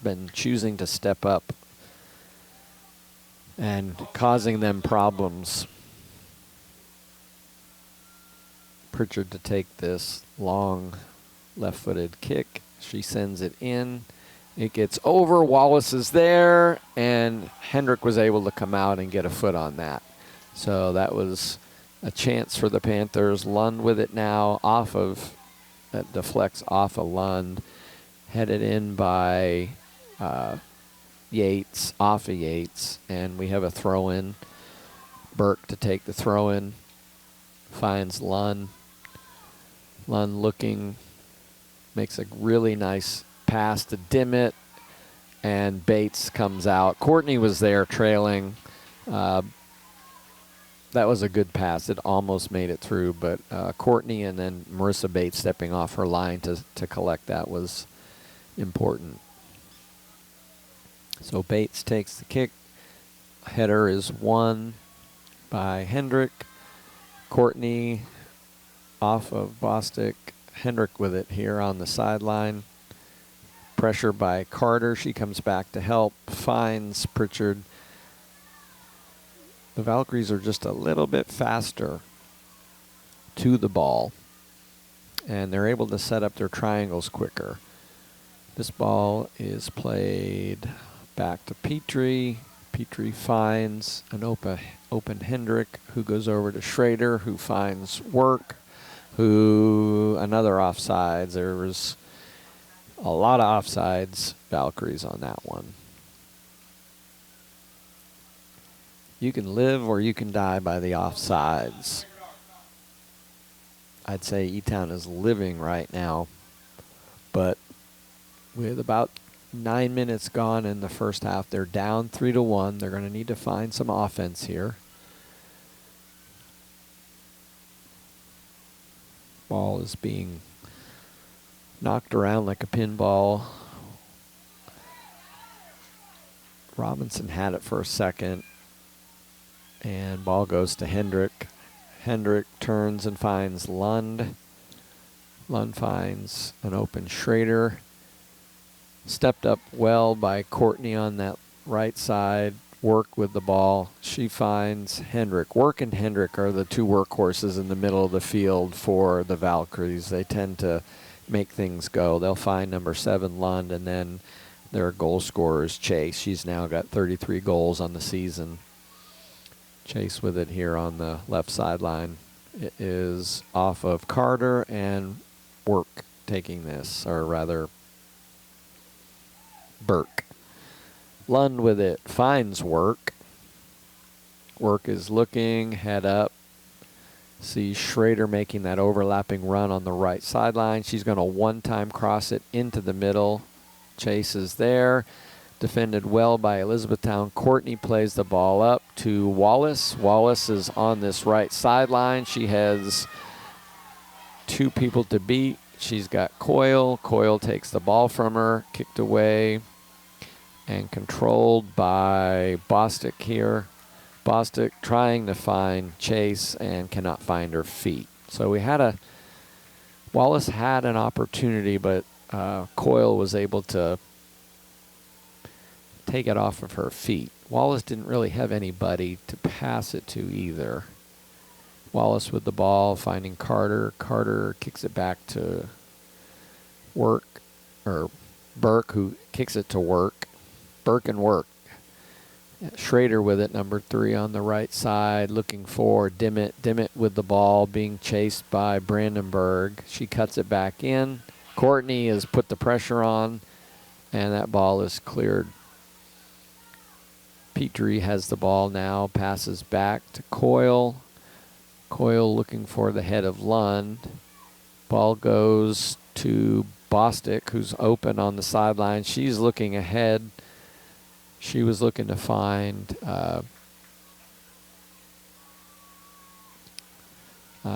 been choosing to step up and causing them problems. Pritchard to take this long left-footed kick. She sends it in. It gets over, Wallace is there, and Hendrick was able to come out and get a foot on that. So that was a chance for the Panthers. Lund with it now, that deflects off of Lund. Headed in by Yates, off of Yates, and we have a throw-in. Burke to take the throw-in, finds Lund. Lund looking, makes a really nice pass to Dimmitt, and Bates comes out. Courtney was there trailing. That was a good pass. It almost made it through, but Courtney and then Marissa Bates stepping off her line to collect that was important. So Bates takes the kick. Header is won by Hendrick. Courtney off of Bostic. Hendrick with it here on the sideline. Pressure by Carter. She comes back to help. Finds Pritchard. The Valkyries are just a little bit faster to the ball, and they're able to set up their triangles quicker. This ball is played back to Petrie. Petrie finds an open Hendrick, who goes over to Schrader, who finds Work. who, another offsides. There was a lot of offsides Valkyries on that one. You can live or you can die by the offsides. I'd say E-Town is living right now, but with about 9 minutes gone in the first half, they're down 3-1. They're going to need to find some offense here. Ball is being knocked around like a pinball. Robinson had it for a second, and ball goes to Hendrick. Hendrick turns and finds Lund. Lund finds an open Schrader. Stepped up well by Courtney on that right side. Work with the ball. She finds Hendrick. Work and Hendrick are the two workhorses in the middle of the field for the Valkyries. They tend to make things go. They'll find number 7, Lund, and then their goal scorer is Chase. She's now got 33 goals on the season. Chase with it here on the left sideline. It is off of Carter, and Work taking this, or rather Burke. Lund with it, finds Work. Work is looking, head up. See Schrader making that overlapping run on the right sideline. She's going to one-time cross it into the middle. Chase is there. Defended well by Elizabethtown. Courtney plays the ball up to Wallace. Wallace is on this right sideline. She has 2 people to beat. She's got Coyle. Coyle takes the ball from her, kicked away, and controlled by Bostic here. Bostic trying to find Chase and cannot find her feet. So we had Wallace had an opportunity, but Coyle was able to take it off of her feet. Wallace didn't really have anybody to pass it to either. Wallace with the ball, finding Carter. Carter kicks it back to Burke, who kicks it to Work. Burke and Work. Schrader with it, number 3 on the right side, looking for Dimmitt. Dimmitt with the ball, being chased by Brandenburg. She cuts it back in. Courtney has put the pressure on, and that ball is cleared. Petrie has the ball now, passes back to Coyle. Coyle looking for the head of Lund. Ball goes to Bostic, who's open on the sideline. She's looking ahead. She was looking to find, I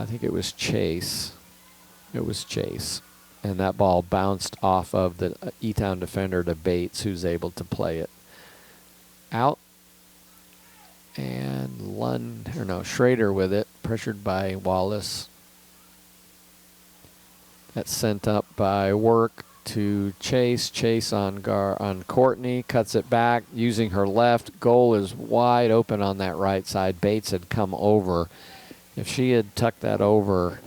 think it was Chase. It was Chase. And that ball bounced off of the E-Town defender to Bates, who's able to play it out. And Schrader with it, pressured by Wallace. That's sent up by Work to Chase. Chase on Courtney, cuts it back using her left. Goal is wide open on that right side. Bates had come over. If she had tucked that over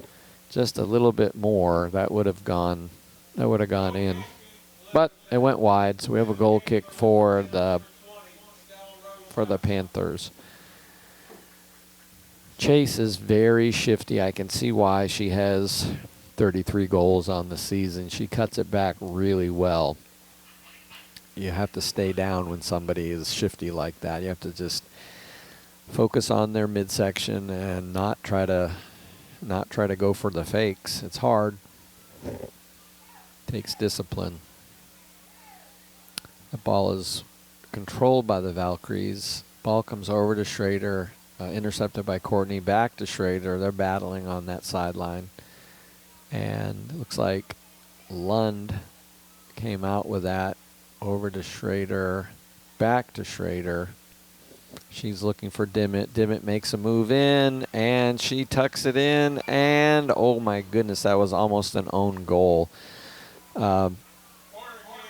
just a little bit more, that would have gone in. But it went wide, so we have a goal kick for the Panthers. Chase is very shifty. I can see why. She has 33 goals on the season. She cuts it back really well. You have to stay down when somebody is shifty like that. You have to just focus on their midsection and not try to go for the fakes. It's hard. Takes discipline. The ball is controlled by the Valkyries. Ball comes over to Schrader, intercepted by Courtney, back to Schrader. They're battling on that sideline. And it looks like Lund came out with that. Over to Schrader, back to Schrader. She's looking for Dimmitt. Dimmitt makes a move in, and she tucks it in, and oh my goodness, that was almost an own goal. One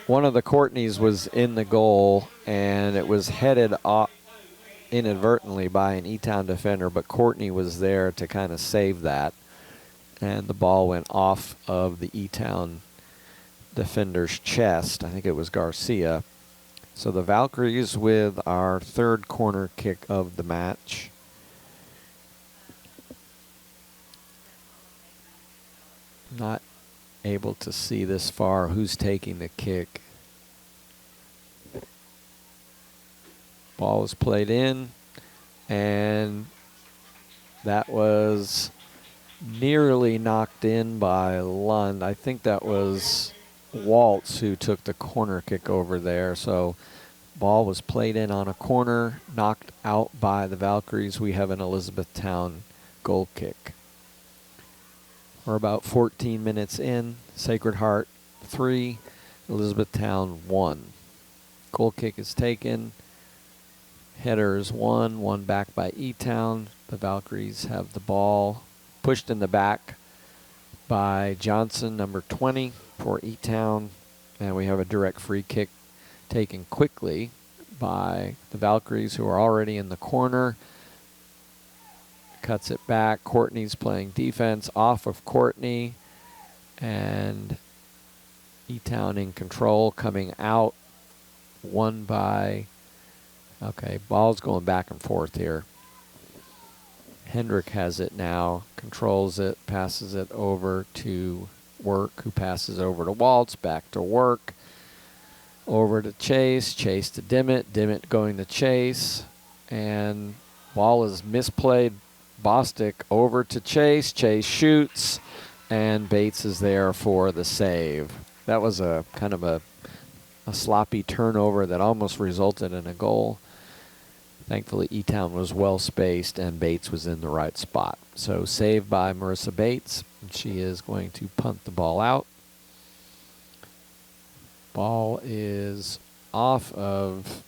of the Courtneys was in the goal, and it was headed off inadvertently by an E-Town defender, but Courtney was there to kind of save that, and the ball went off of the E-Town defender's chest. I think it was Garcia. So the Valkyries with our 3rd corner kick of the match. Not able to see this far who's taking the kick. Ball was played in, and that was nearly knocked in by Lund. I think that was Waltz who took the corner kick over there. So ball was played in on a corner, knocked out by the Valkyries. We have an Elizabethtown goal kick. We're about 14 minutes in. Sacred Heart 3, Elizabethtown 1. Goal kick is taken. Headers 1 back by E-Town. The Valkyries have the ball pushed in the back by Johnson, number 20 for E-Town. And we have a direct free kick taken quickly by the Valkyries, who are already in the corner. Cuts it back. Courtney's playing defense off of Courtney. And E-Town in control, coming out. Won by... Okay, ball's going back and forth here. Hendrick has it now, controls it, passes it over to Work, who passes over to Waltz, back to Work, over to Chase, Chase to Dimmitt, Dimmitt going to Chase, and ball is misplayed. Bostic over to Chase, Chase shoots, and Bates is there for the save. That was a kind of a sloppy turnover that almost resulted in a goal. Thankfully, E-Town was well spaced and Bates was in the right spot. So saved by Marissa Bates. She is going to punt the ball out. Ball is off of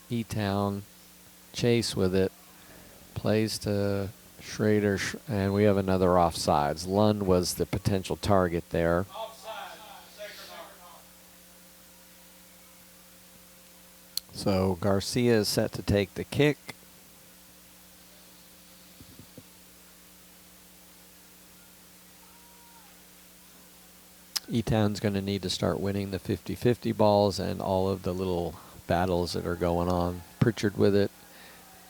E-Town. Chase with it. Plays to Schrader, and we have another offsides. Lund was the potential target there. So Garcia is set to take the kick. E-Town's going to need to start winning the 50-50 balls and all of the little battles that are going on. Pritchard with it.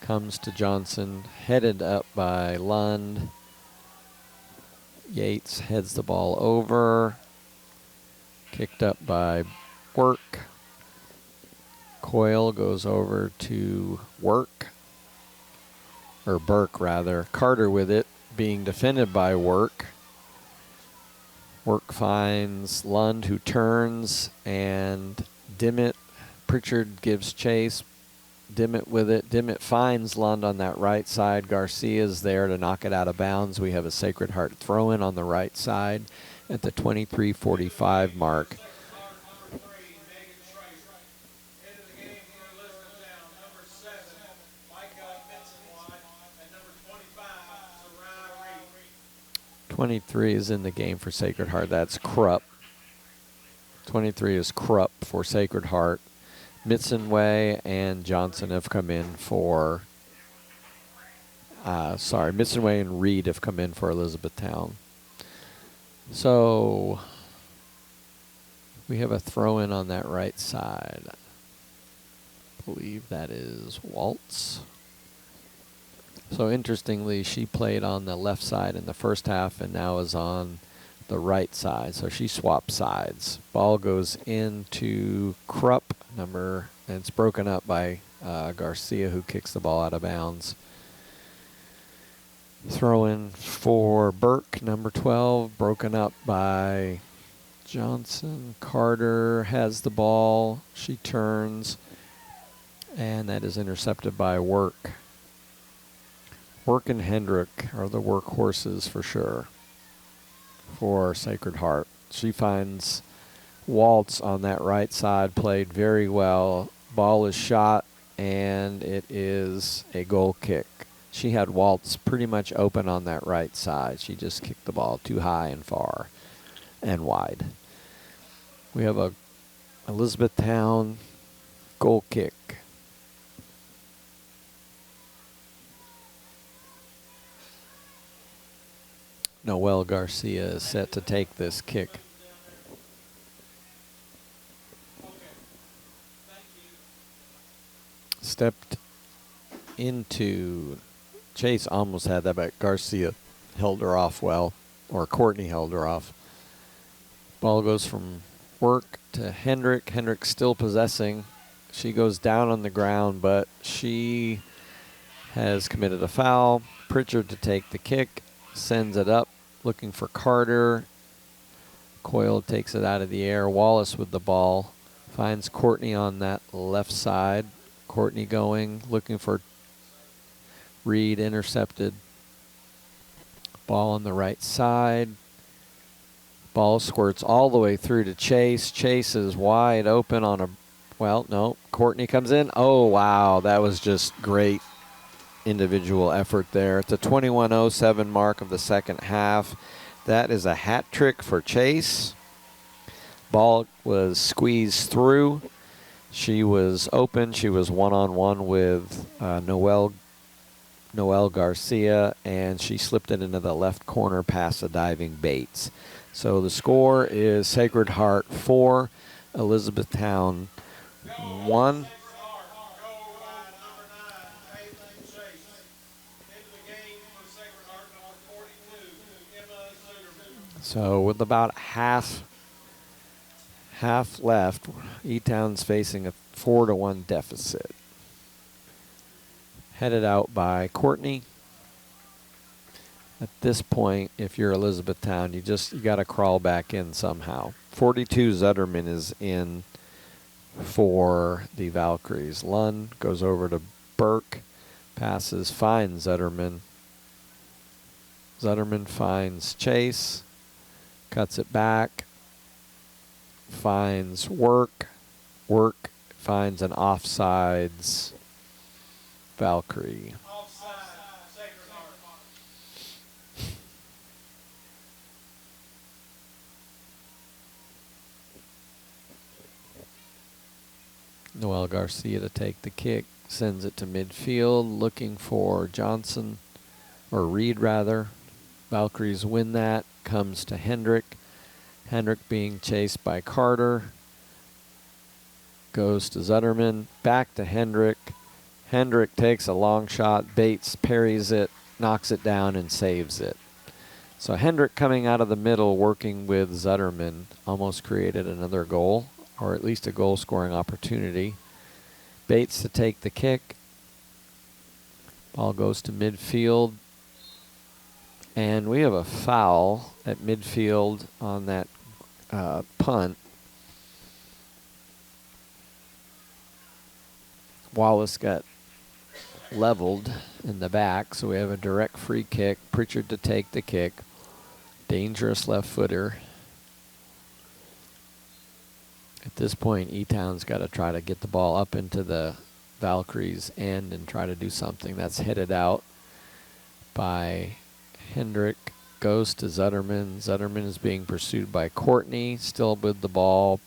Comes to Johnson. Headed up by Lund. Yates heads the ball over. Kicked up by Work. Coyle goes over to Work, or Burke rather. Carter with it, being defended by Work. Work finds Lund, who turns, and Dimmitt. Pritchard gives chase. Dimmitt with it. Dimmitt finds Lund on that right side. Garcia's there to knock it out of bounds. We have a Sacred Heart throw-in on the right side at the 23:45 mark. '23 is in the game for Sacred Heart. That's Krupp. 23 is Krupp for Sacred Heart. Mitzenway and Johnson have come in for, Mitzenway and Reed have come in for Elizabethtown. So we have a throw-in on that right side. I believe that is Waltz. So interestingly, she played on the left side in the first half and now is on the right side. So she swapped sides. Ball goes into Krupp, and it's broken up by Garcia, who kicks the ball out of bounds. Throw in for Burke, number 12, broken up by Johnson. Carter has the ball. She turns, and that is intercepted by Work. Work and Hendrick are the workhorses for sure for Sacred Heart. She finds Waltz on that right side, played very well. Ball is shot, and it is a goal kick. She had Waltz pretty much open on that right side. She just kicked the ball too high and far and wide. We have a Elizabethtown goal kick. Noel Garcia is set to take this kick. Stepped into, Chase almost had that, but Garcia held her off well. or Courtney held her off. Ball goes from Work to Hendrick. Hendrick still possessing. She goes down on the ground, but she has committed a foul. Pritchard to take the kick, sends it up, looking for Carter. Coyle takes it out of the air. Wallace with the ball. Finds Courtney on that left side. Courtney going, looking for Reed, intercepted. Ball on the right side. Ball squirts all the way through to Chase. Chase is wide open on a, well, no, Courtney comes in. Oh, wow, that was just great individual effort there. It's a 21:07 mark of the second half. That is a hat trick for Chase. Ball was squeezed through. She was open. She was one-on-one with Noelle Garcia, and she slipped it into the left corner past the diving Bates. So the score is Sacred Heart 4, Elizabethtown 1. So with about half left, E-Town's facing a 4-1 deficit. Headed out by Courtney. At this point, if you're Elizabethtown, you got to crawl back in somehow. 42 Zutterman is in for the Valkyries. Lund goes over to Burke, passes, finds Zutterman. Zutterman finds Chase, cuts it back, finds Work. Work finds an offsides Valkyrie. Noelle Garcia to take the kick, sends it to midfield, looking for Johnson, or Reed rather. Valkyries win that, comes to Hendrick. Hendrick being chased by Carter. Goes to Zutterman, back to Hendrick. Hendrick takes a long shot, Bates parries it, knocks it down, and saves it. So Hendrick coming out of the middle, working with Zutterman, almost created another goal, or at least a goal-scoring opportunity. Bates to take the kick. Ball goes to midfield. And we have a foul at midfield on that punt. Wallace got leveled in the back, so we have a direct free kick. Pritchard to take the kick. Dangerous left footer. At this point, E-Town's got to try to get the ball up into the Valkyries' end and try to do something. That's headed out by Hendrick. Goes to Zutterman. Zutterman is being pursued by Courtney, still with the ball.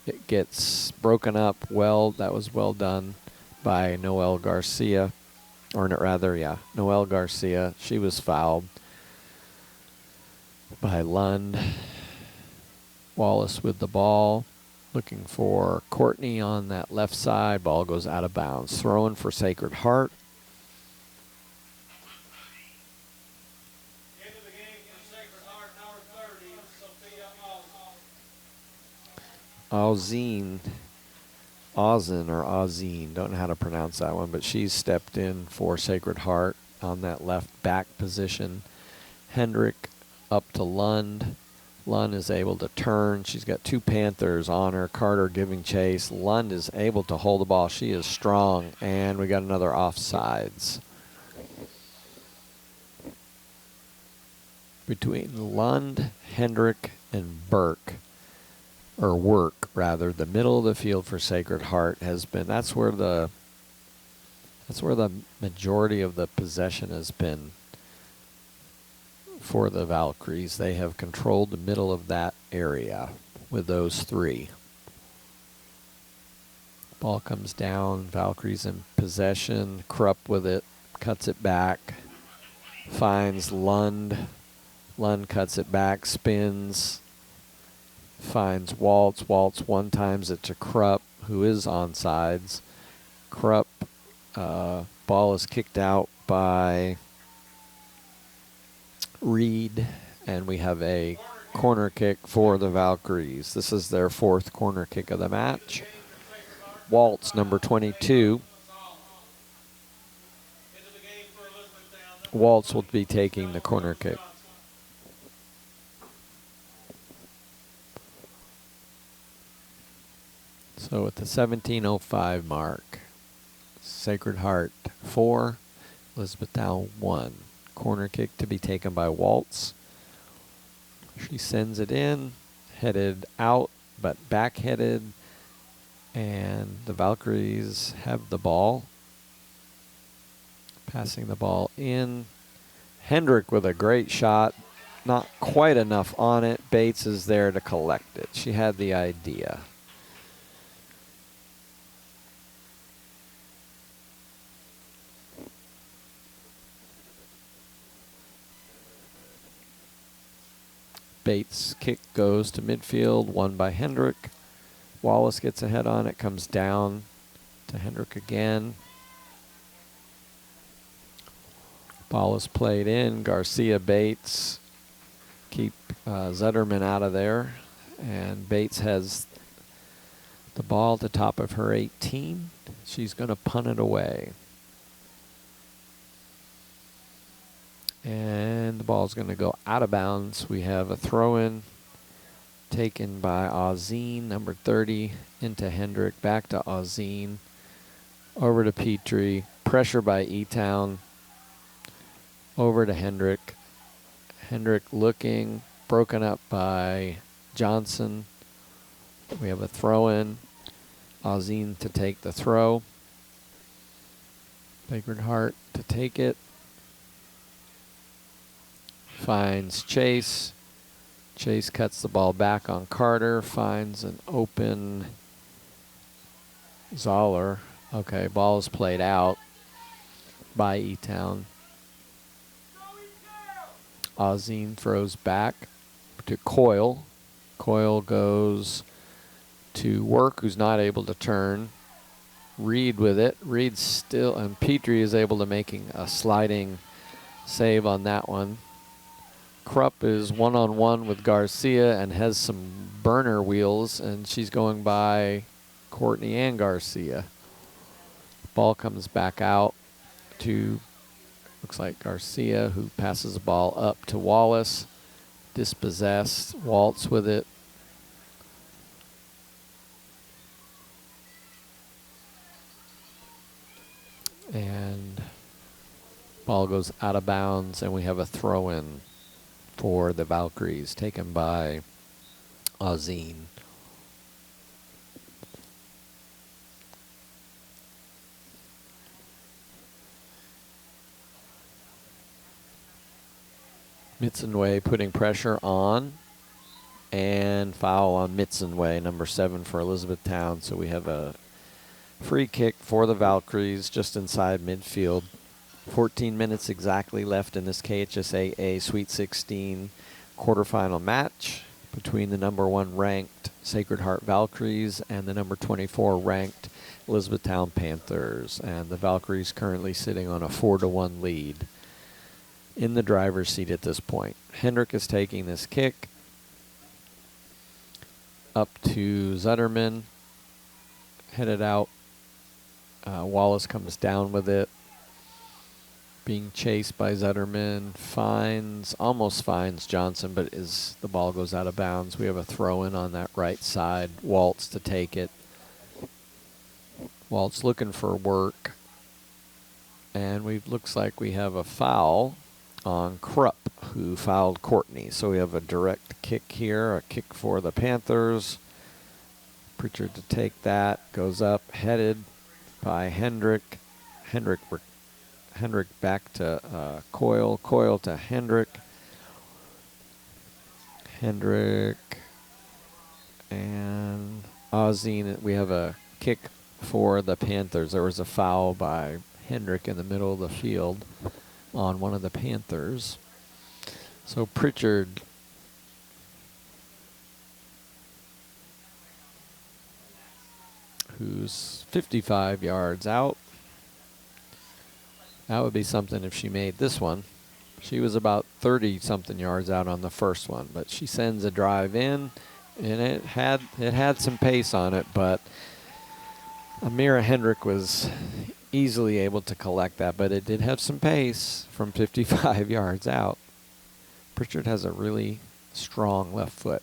It gets broken up well. That was well done by Noelle Garcia. Or rather, yeah, Noelle Garcia. She was fouled by Lund. Wallace with the ball. Looking for Courtney on that left side. Ball goes out of bounds. Throwing for Sacred Heart. Into the game for Sacred Heart, number 30, Sophia Ozine. Ozin or Ozine. Don't know how to pronounce that one, but she's stepped in for Sacred Heart on that left back position. Hendrick up to Lund. Lund is able to turn. She's got two Panthers on her. Carter giving chase. Lund is able to hold the ball. She is strong. And we got another offsides. Between Lund, Hendrick, and Burke, or Work rather, the middle of the field for Sacred Heart has been, that's where the majority of the possession has been for the Valkyries. They have controlled the middle of that area with those three. Ball comes down, Valkyries in possession, Krupp with it, cuts it back, finds Lund. Lund cuts it back, spins, finds Waltz. Waltz one times it to Krupp, who is onside. Krupp, ball is kicked out by Reed, and we have a corner kick for the Valkyries. This is their 4th corner kick of the match. Waltz, number 22. Waltz will be taking the corner kick. So at the 17:05 mark, Sacred Heart 4, Elizabethtown 1. Corner kick to be taken by Waltz. She sends it in, headed out, but back-headed, and the Valkyries have the ball. Passing the ball in. Hendrick with a great shot. Not quite enough on it. Bates is there to collect it. She had the idea. Bates' kick goes to midfield, won by Hendrick. Wallace gets ahead on it, comes down to Hendrick again. Ball is played in. Garcia, Bates keep Zetterman out of there. And Bates has the ball at the top of her 18. She's going to punt it away. And the ball's going to go out of bounds. We have a throw-in taken by Ozine, number 30, into Hendrick, back to Ozine, over to Petrie, pressure by E-Town, over to Hendrick. Hendrick looking, broken up by Johnson. We have a throw-in. Ozine to take the throw. Sacred Heart to take it. Finds Chase. Chase cuts the ball back on Carter. Finds an open Zoller. Okay, ball is played out by E-Town. Ozine throws back to Coyle. Coyle goes to Work, who's not able to turn. Reed with it. Reed still, and Petrie is able to making a sliding save on that one. Krupp is one-on-one with Garcia and has some burner wheels, and she's going by Courtney and Garcia. Ball comes back out to, looks like Garcia, who passes the ball up to Wallace. Dispossessed. Waltz with it. And ball goes out of bounds, and we have a throw-in for the Valkyries, taken by Ozine. Mitzenway putting pressure on, and foul on Mitzenway, number 7 for Elizabethtown. So we have a free kick for the Valkyries just inside midfield. 14 minutes exactly left in this KHSAA Sweet 16 quarterfinal match between the number 1 ranked Sacred Heart Valkyries and the number 24 ranked Elizabethtown Panthers. And the Valkyries currently sitting on a 4-1 lead in the driver's seat at this point. Hendrick is taking this kick up to Zetterman, headed out. Wallace comes down with it. Being chased by Zetterman, almost finds Johnson, but the ball goes out of bounds. We have a throw-in on that right side. Waltz to take it. Waltz looking for Work. And looks like we have a foul on Krupp, who fouled Courtney. So we have a direct kick here, a kick for the Panthers. Pritchard to take that, goes up, headed by Hendrick. Hendrick back to Coyle. Coyle to Hendrick. Hendrick and Ozine. We have a kick for the Panthers. There was a foul by Hendrick in the middle of the field on one of the Panthers. So Pritchard who's 55 yards out. That would be something if she made this one. She was about 30-something yards out on the first one, but she sends a drive in, and it had some pace on it, but Amira Hendrick was easily able to collect that, but it did have some pace from 55 yards out. Pritchard has a really strong left foot.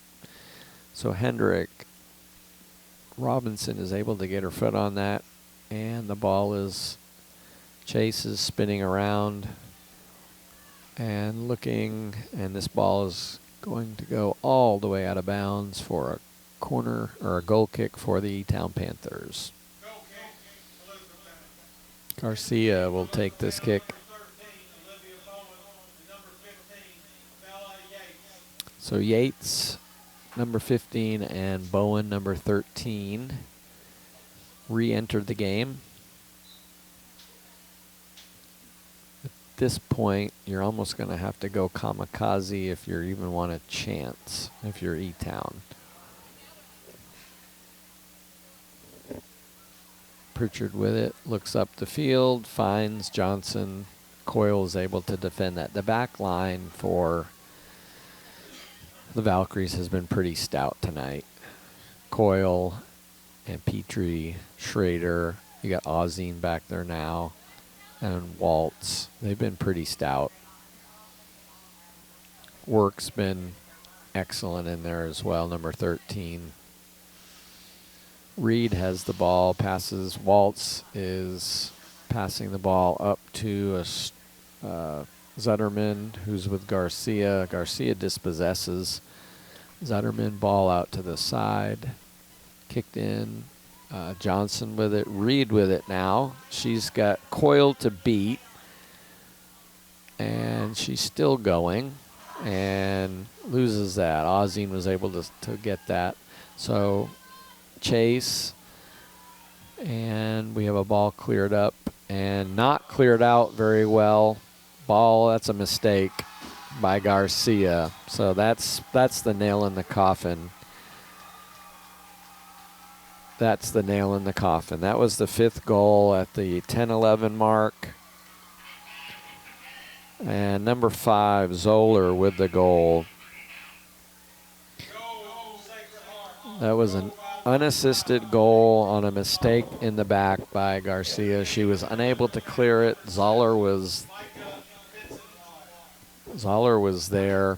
So Hendrick, Robinson is able to get her foot on that, and the ball is, Chase is spinning around and looking, and this ball is going to go all the way out of bounds for a corner or a goal kick for the E-Town Panthers. Garcia will take this kick. So Yates, number 15, and Bowen, number 13, re-entered the game. At this point, you're almost going to have to go kamikaze if you even want a chance, if you're E-Town. Pritchard with it, looks up the field, finds Johnson. Coyle is able to defend that. The back line for the Valkyries has been pretty stout tonight. Coyle and Petrie, Schrader, you got Ozine back there now, and Waltz. They've been pretty stout. Work's been excellent in there as well, number 13. Reed has the ball, passes. Waltz is passing the ball up to Zetterman, who's with Garcia. Garcia dispossesses. Zetterman, ball out to the side. Kicked in. Johnson with it. Reed with it now. She's got Coyle to beat. And she's still going. And loses that. Ozine was able to get that. So Chase, and we have a ball cleared up and not cleared out very well. Ball, that's a mistake by Garcia. So that's the nail in the coffin. That's the nail in the coffin. That was the 5th goal at the 10-11 mark. And number 5, Zoller with the goal. That was an unassisted goal on a mistake in the back by Garcia. She was unable to clear it. Zoller was there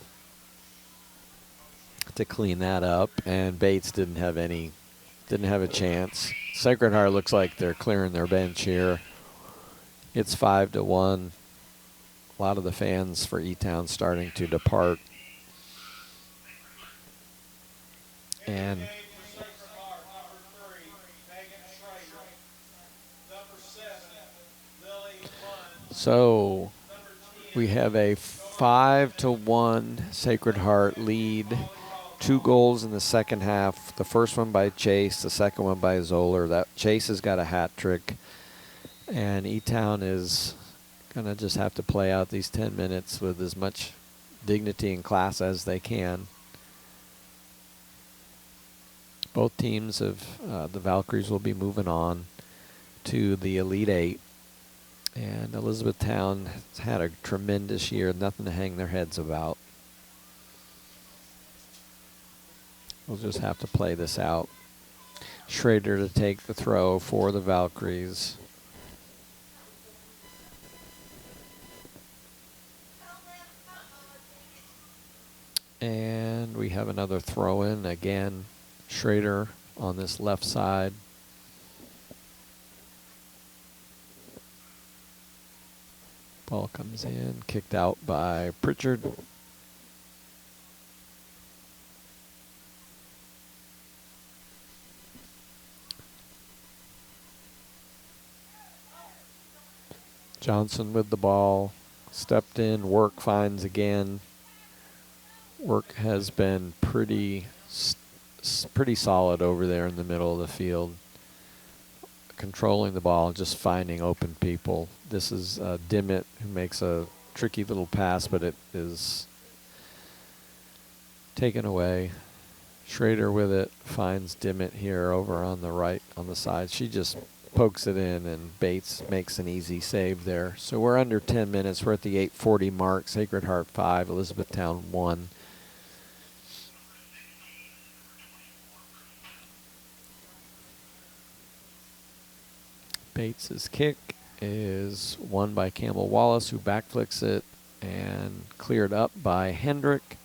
to clean that up, and Bates didn't have a chance. Sacred Heart looks like they're clearing their bench here. It's 5-1. A lot of the fans for E-Town starting to depart. And so we have a 5-1 Sacred Heart lead. 2 goals in the second half. The first one by Chase, the second one by Zoller. That Chase has got a hat trick, and E-Town is going to just have to play out these 10 minutes with as much dignity and class as they can. Both teams of the Valkyries will be moving on to the Elite 8. And Elizabethtown has had a tremendous year, nothing to hang their heads about. We'll just have to play this out. Schrader to take the throw for the Valkyries. And we have another throw in again. Schrader on this left side. Ball comes in, kicked out by Pritchard. Johnson with the ball, stepped in, Work finds again. Work has been pretty solid over there in the middle of the field, controlling the ball, just finding open people. This is Dimmitt, who makes a tricky little pass, but it is taken away. Schrader with it, finds Dimmitt here over on the right, on the side. She just pokes it in, and Bates makes an easy save there. So we're under 10 minutes. We're at the 8:40 mark. Sacred Heart 5, Elizabethtown 1. Bates's kick is won by Campbell Wallace, who backflicks it and cleared up by Hendrick.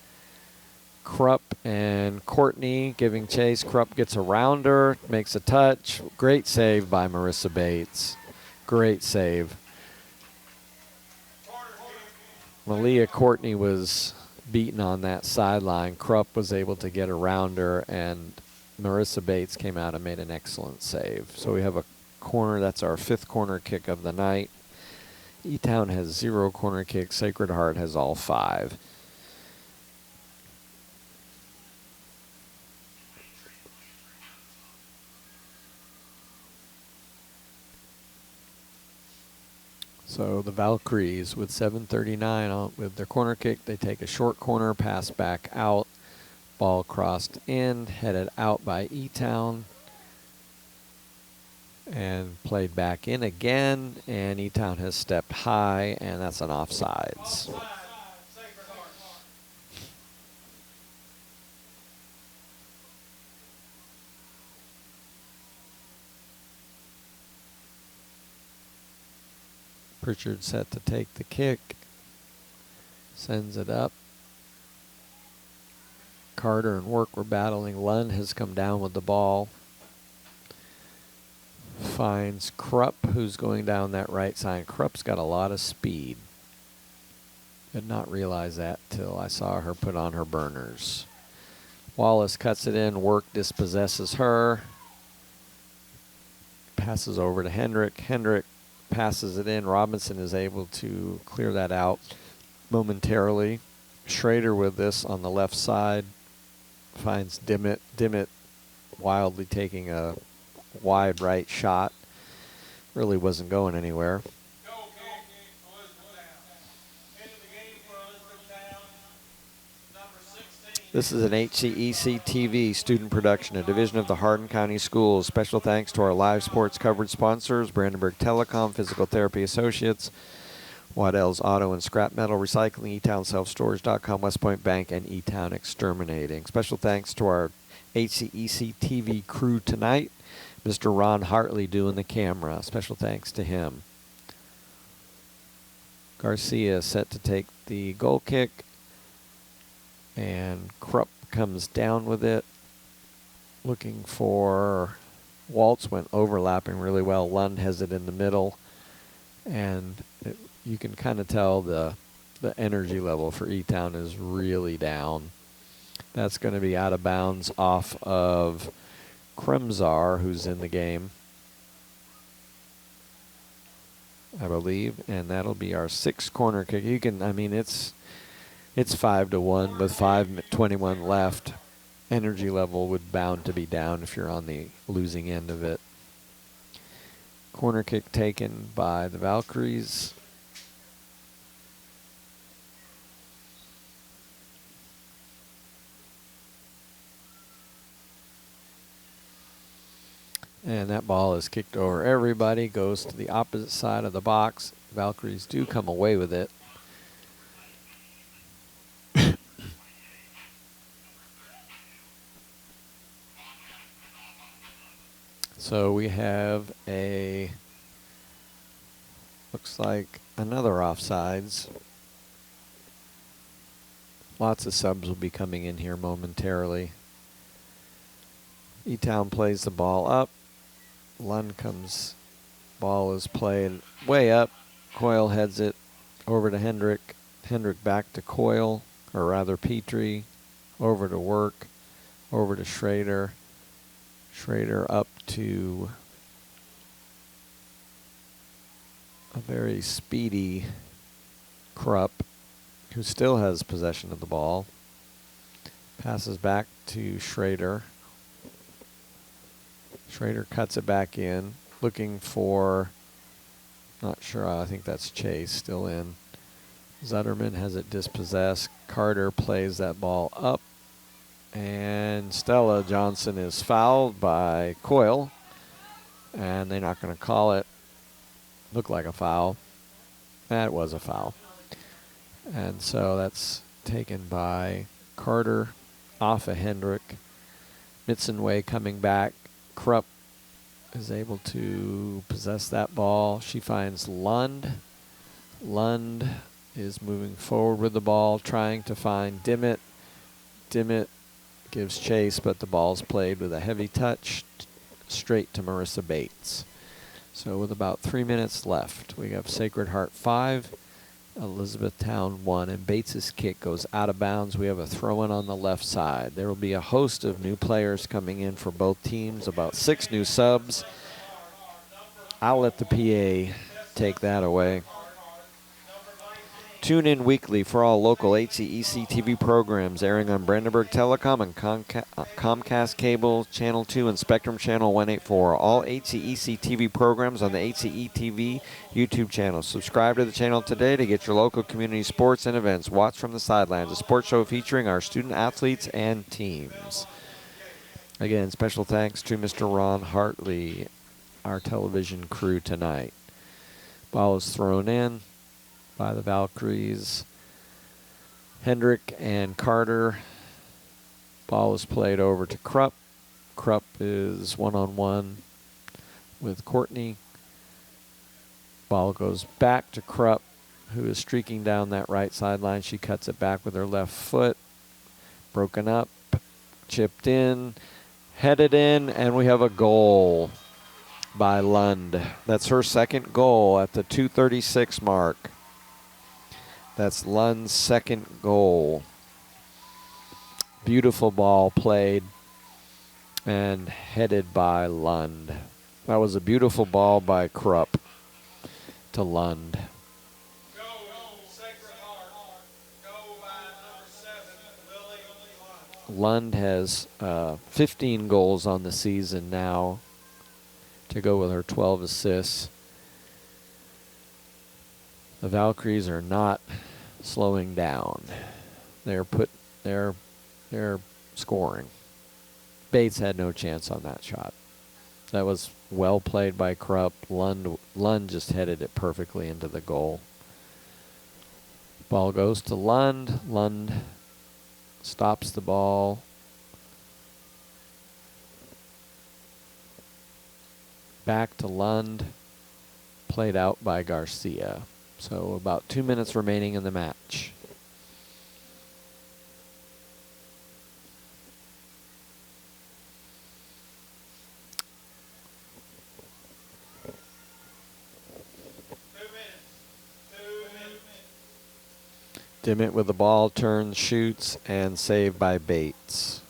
Krupp and Courtney giving chase. Krupp gets around her, makes a touch. Great save by Marissa Bates. Great save. Malia Courtney was beaten on that sideline. Krupp was able to get around her, and Marissa Bates came out and made an excellent save. So we have a corner. That's our 5th corner kick of the night. E-Town has 0 corner kicks. Sacred Heart has all 5. So the Valkyries with 7:39 on with their corner kick. They take a short corner, pass back out. Ball crossed in, headed out by E-Town. And played back in again, and E-Town has stepped high, and that's an offsides. Pritchard set to take the kick, sends it up. Carter and Work were battling. Lund has come down with the ball. Finds Krupp, who's going down that right side. Krupp's got a lot of speed. Did not realize that till I saw her put on her burners. Wallace cuts it in. Work dispossesses her. Passes over to Hendrick. Hendrick passes it in. Robinson is able to clear that out momentarily. Schrader with this on the left side. Finds Dimmitt. Dimmitt wildly taking a wide right shot. Really wasn't going anywhere. This is an HCEC-TV student production, a division of the Hardin County Schools. Special thanks to our live sports coverage sponsors, Brandenburg Telecom, Physical Therapy Associates, Waddell's Auto and Scrap Metal Recycling, E-Town Self-Storage.com, West Point Bank, and E-Town Exterminating. Special thanks to our HCEC-TV crew tonight. Mr. Ron Hartley doing the camera. Special thanks to him. Garcia set to take the goal kick. And Krupp comes down with it. Looking for Waltz, went overlapping really well. Lund has it in the middle. And you can kind of tell the energy level for E-Town is really down. That's going to be out of bounds off of Kremzar, who's in the game, I believe, and that'll be our 6th corner kick. You can, I mean, it's 5-1 with 5:21 left. Energy level would bound to be down if you're on the losing end of it. Corner kick taken by the Valkyries. And that ball is kicked over everybody, goes to the opposite side of the box. Valkyries do come away with it. So we have looks like another offsides. Lots of subs will be coming in here momentarily. E-Town plays the ball up. Lund comes, ball is played way up. Coyle heads it over to Hendrick. Hendrick back to Coyle, or rather Petrie, over to Work, over to Schrader. Schrader up to a very speedy Krupp, who still has possession of the ball. Passes back to Schrader. Schrader cuts it back in, looking for, not sure, I think that's Chase, still in. Zutterman has it dispossessed. Carter plays that ball up, and Stella Johnson is fouled by Coyle. and they're not going to call it. Looked like a foul. That was a foul. And so that's taken by Carter off of Hendrick. Mitzenway coming back. Krupp is able to possess that ball. She finds Lund. Lund is moving forward with the ball, trying to find Dimmitt. Dimmitt gives chase, but the ball's played with a heavy touch straight to Marissa Bates. So with about 3 minutes left, we have Sacred Heart 5, Elizabethtown 1, and Bates's kick goes out of bounds. We have a throw-in on the left side. There will be a host of new players coming in for both teams, about 6 new subs. I'll let the PA take that away. Tune in weekly for all local HCEC-TV programs airing on Brandenburg Telecom and Comcast Cable, Channel 2, and Spectrum Channel 184. All HCEC-TV programs on the HCE-TV YouTube channel. Subscribe to the channel today to get your local community sports and events. Watch from the Sidelines, a sports show featuring our student athletes and teams. Again, special thanks to Mr. Ron Hartley, our television crew tonight. Ball is thrown in by the Valkyries. Hendrick and Carter. Ball is played over to Krupp. Krupp is one-on-one with Courtney. Ball goes back to Krupp, who is streaking down that right sideline. She cuts it back with her left foot. Broken up, chipped in, headed in, and we have a goal by Lund. That's her second goal at the 2:36 mark. That's Lund's second goal. Beautiful ball played and headed by Lund. That was a beautiful ball by Krupp to Lund. Go, Sacred Heart. Go by number 7, Lily Lund. Lund has 15 goals on the season now to go with her 12 assists. The Valkyries are not slowing down. They're scoring. Bates had no chance on that shot. That was well played by Krupp. Lund just headed it perfectly into the goal. Ball goes to Lund. Lund stops the ball. Back to Lund. Played out by Garcia. So about 2 minutes remaining in the match. Dimmitt with the ball, turns, shoots, and saved by Bates.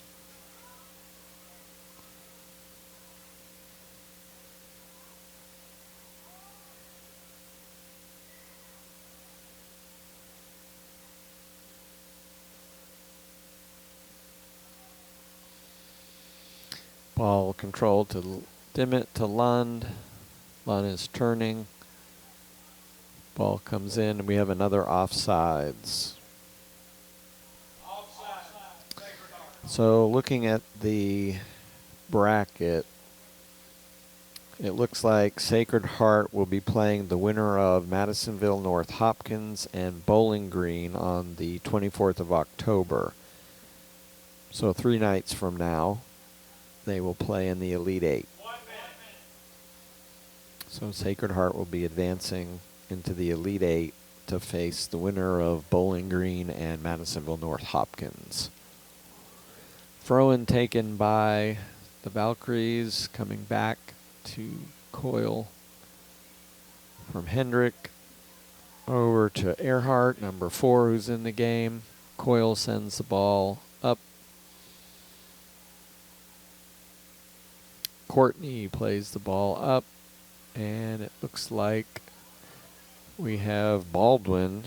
Ball control to Dimmitt to Lund. Lund is turning. Ball comes in, and we have another offsides. So looking at the bracket, it looks like Sacred Heart will be playing the winner of Madisonville North Hopkins and Bowling Green on the 24th of October. So 3 nights from now, they will play in the Elite Eight. So Sacred Heart will be advancing into the Elite Eight to face the winner of Bowling Green and Madisonville North Hopkins. Throw-in taken by the Valkyries, coming back to Coyle from Hendrick over to Earhart, number 4, who's in the game. Coyle sends the ball up. Courtney plays the ball up, and it looks like we have Baldwin,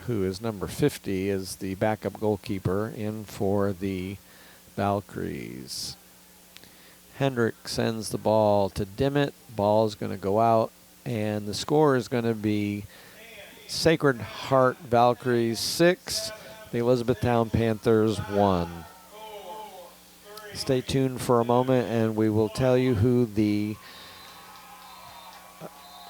who is number 50, as the backup goalkeeper, in for the Valkyries. Hendrick sends the ball to Dimmitt. Ball is going to go out, and the score is going to be Sacred Heart Valkyries 6, the Elizabethtown Panthers 1. Stay tuned for a moment, and we will tell you who the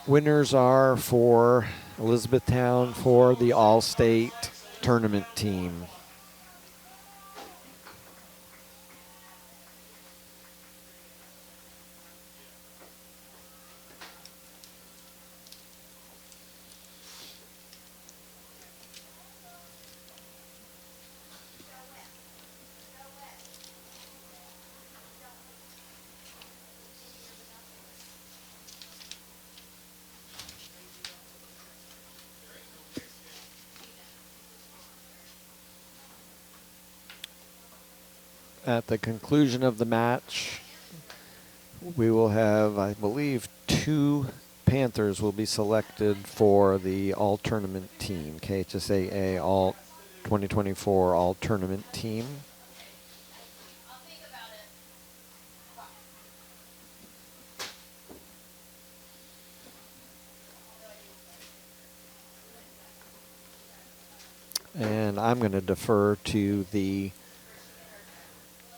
Winners are for Elizabethtown for the All-State Tournament team. At the conclusion of the match, we will have, I believe, 2 Panthers will be selected for the all-tournament team, KHSAA All 2024 all-tournament team. And I'm going to defer to the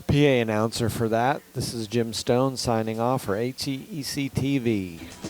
PA announcer for that. This is Jim Stone signing off for HCEC-TV.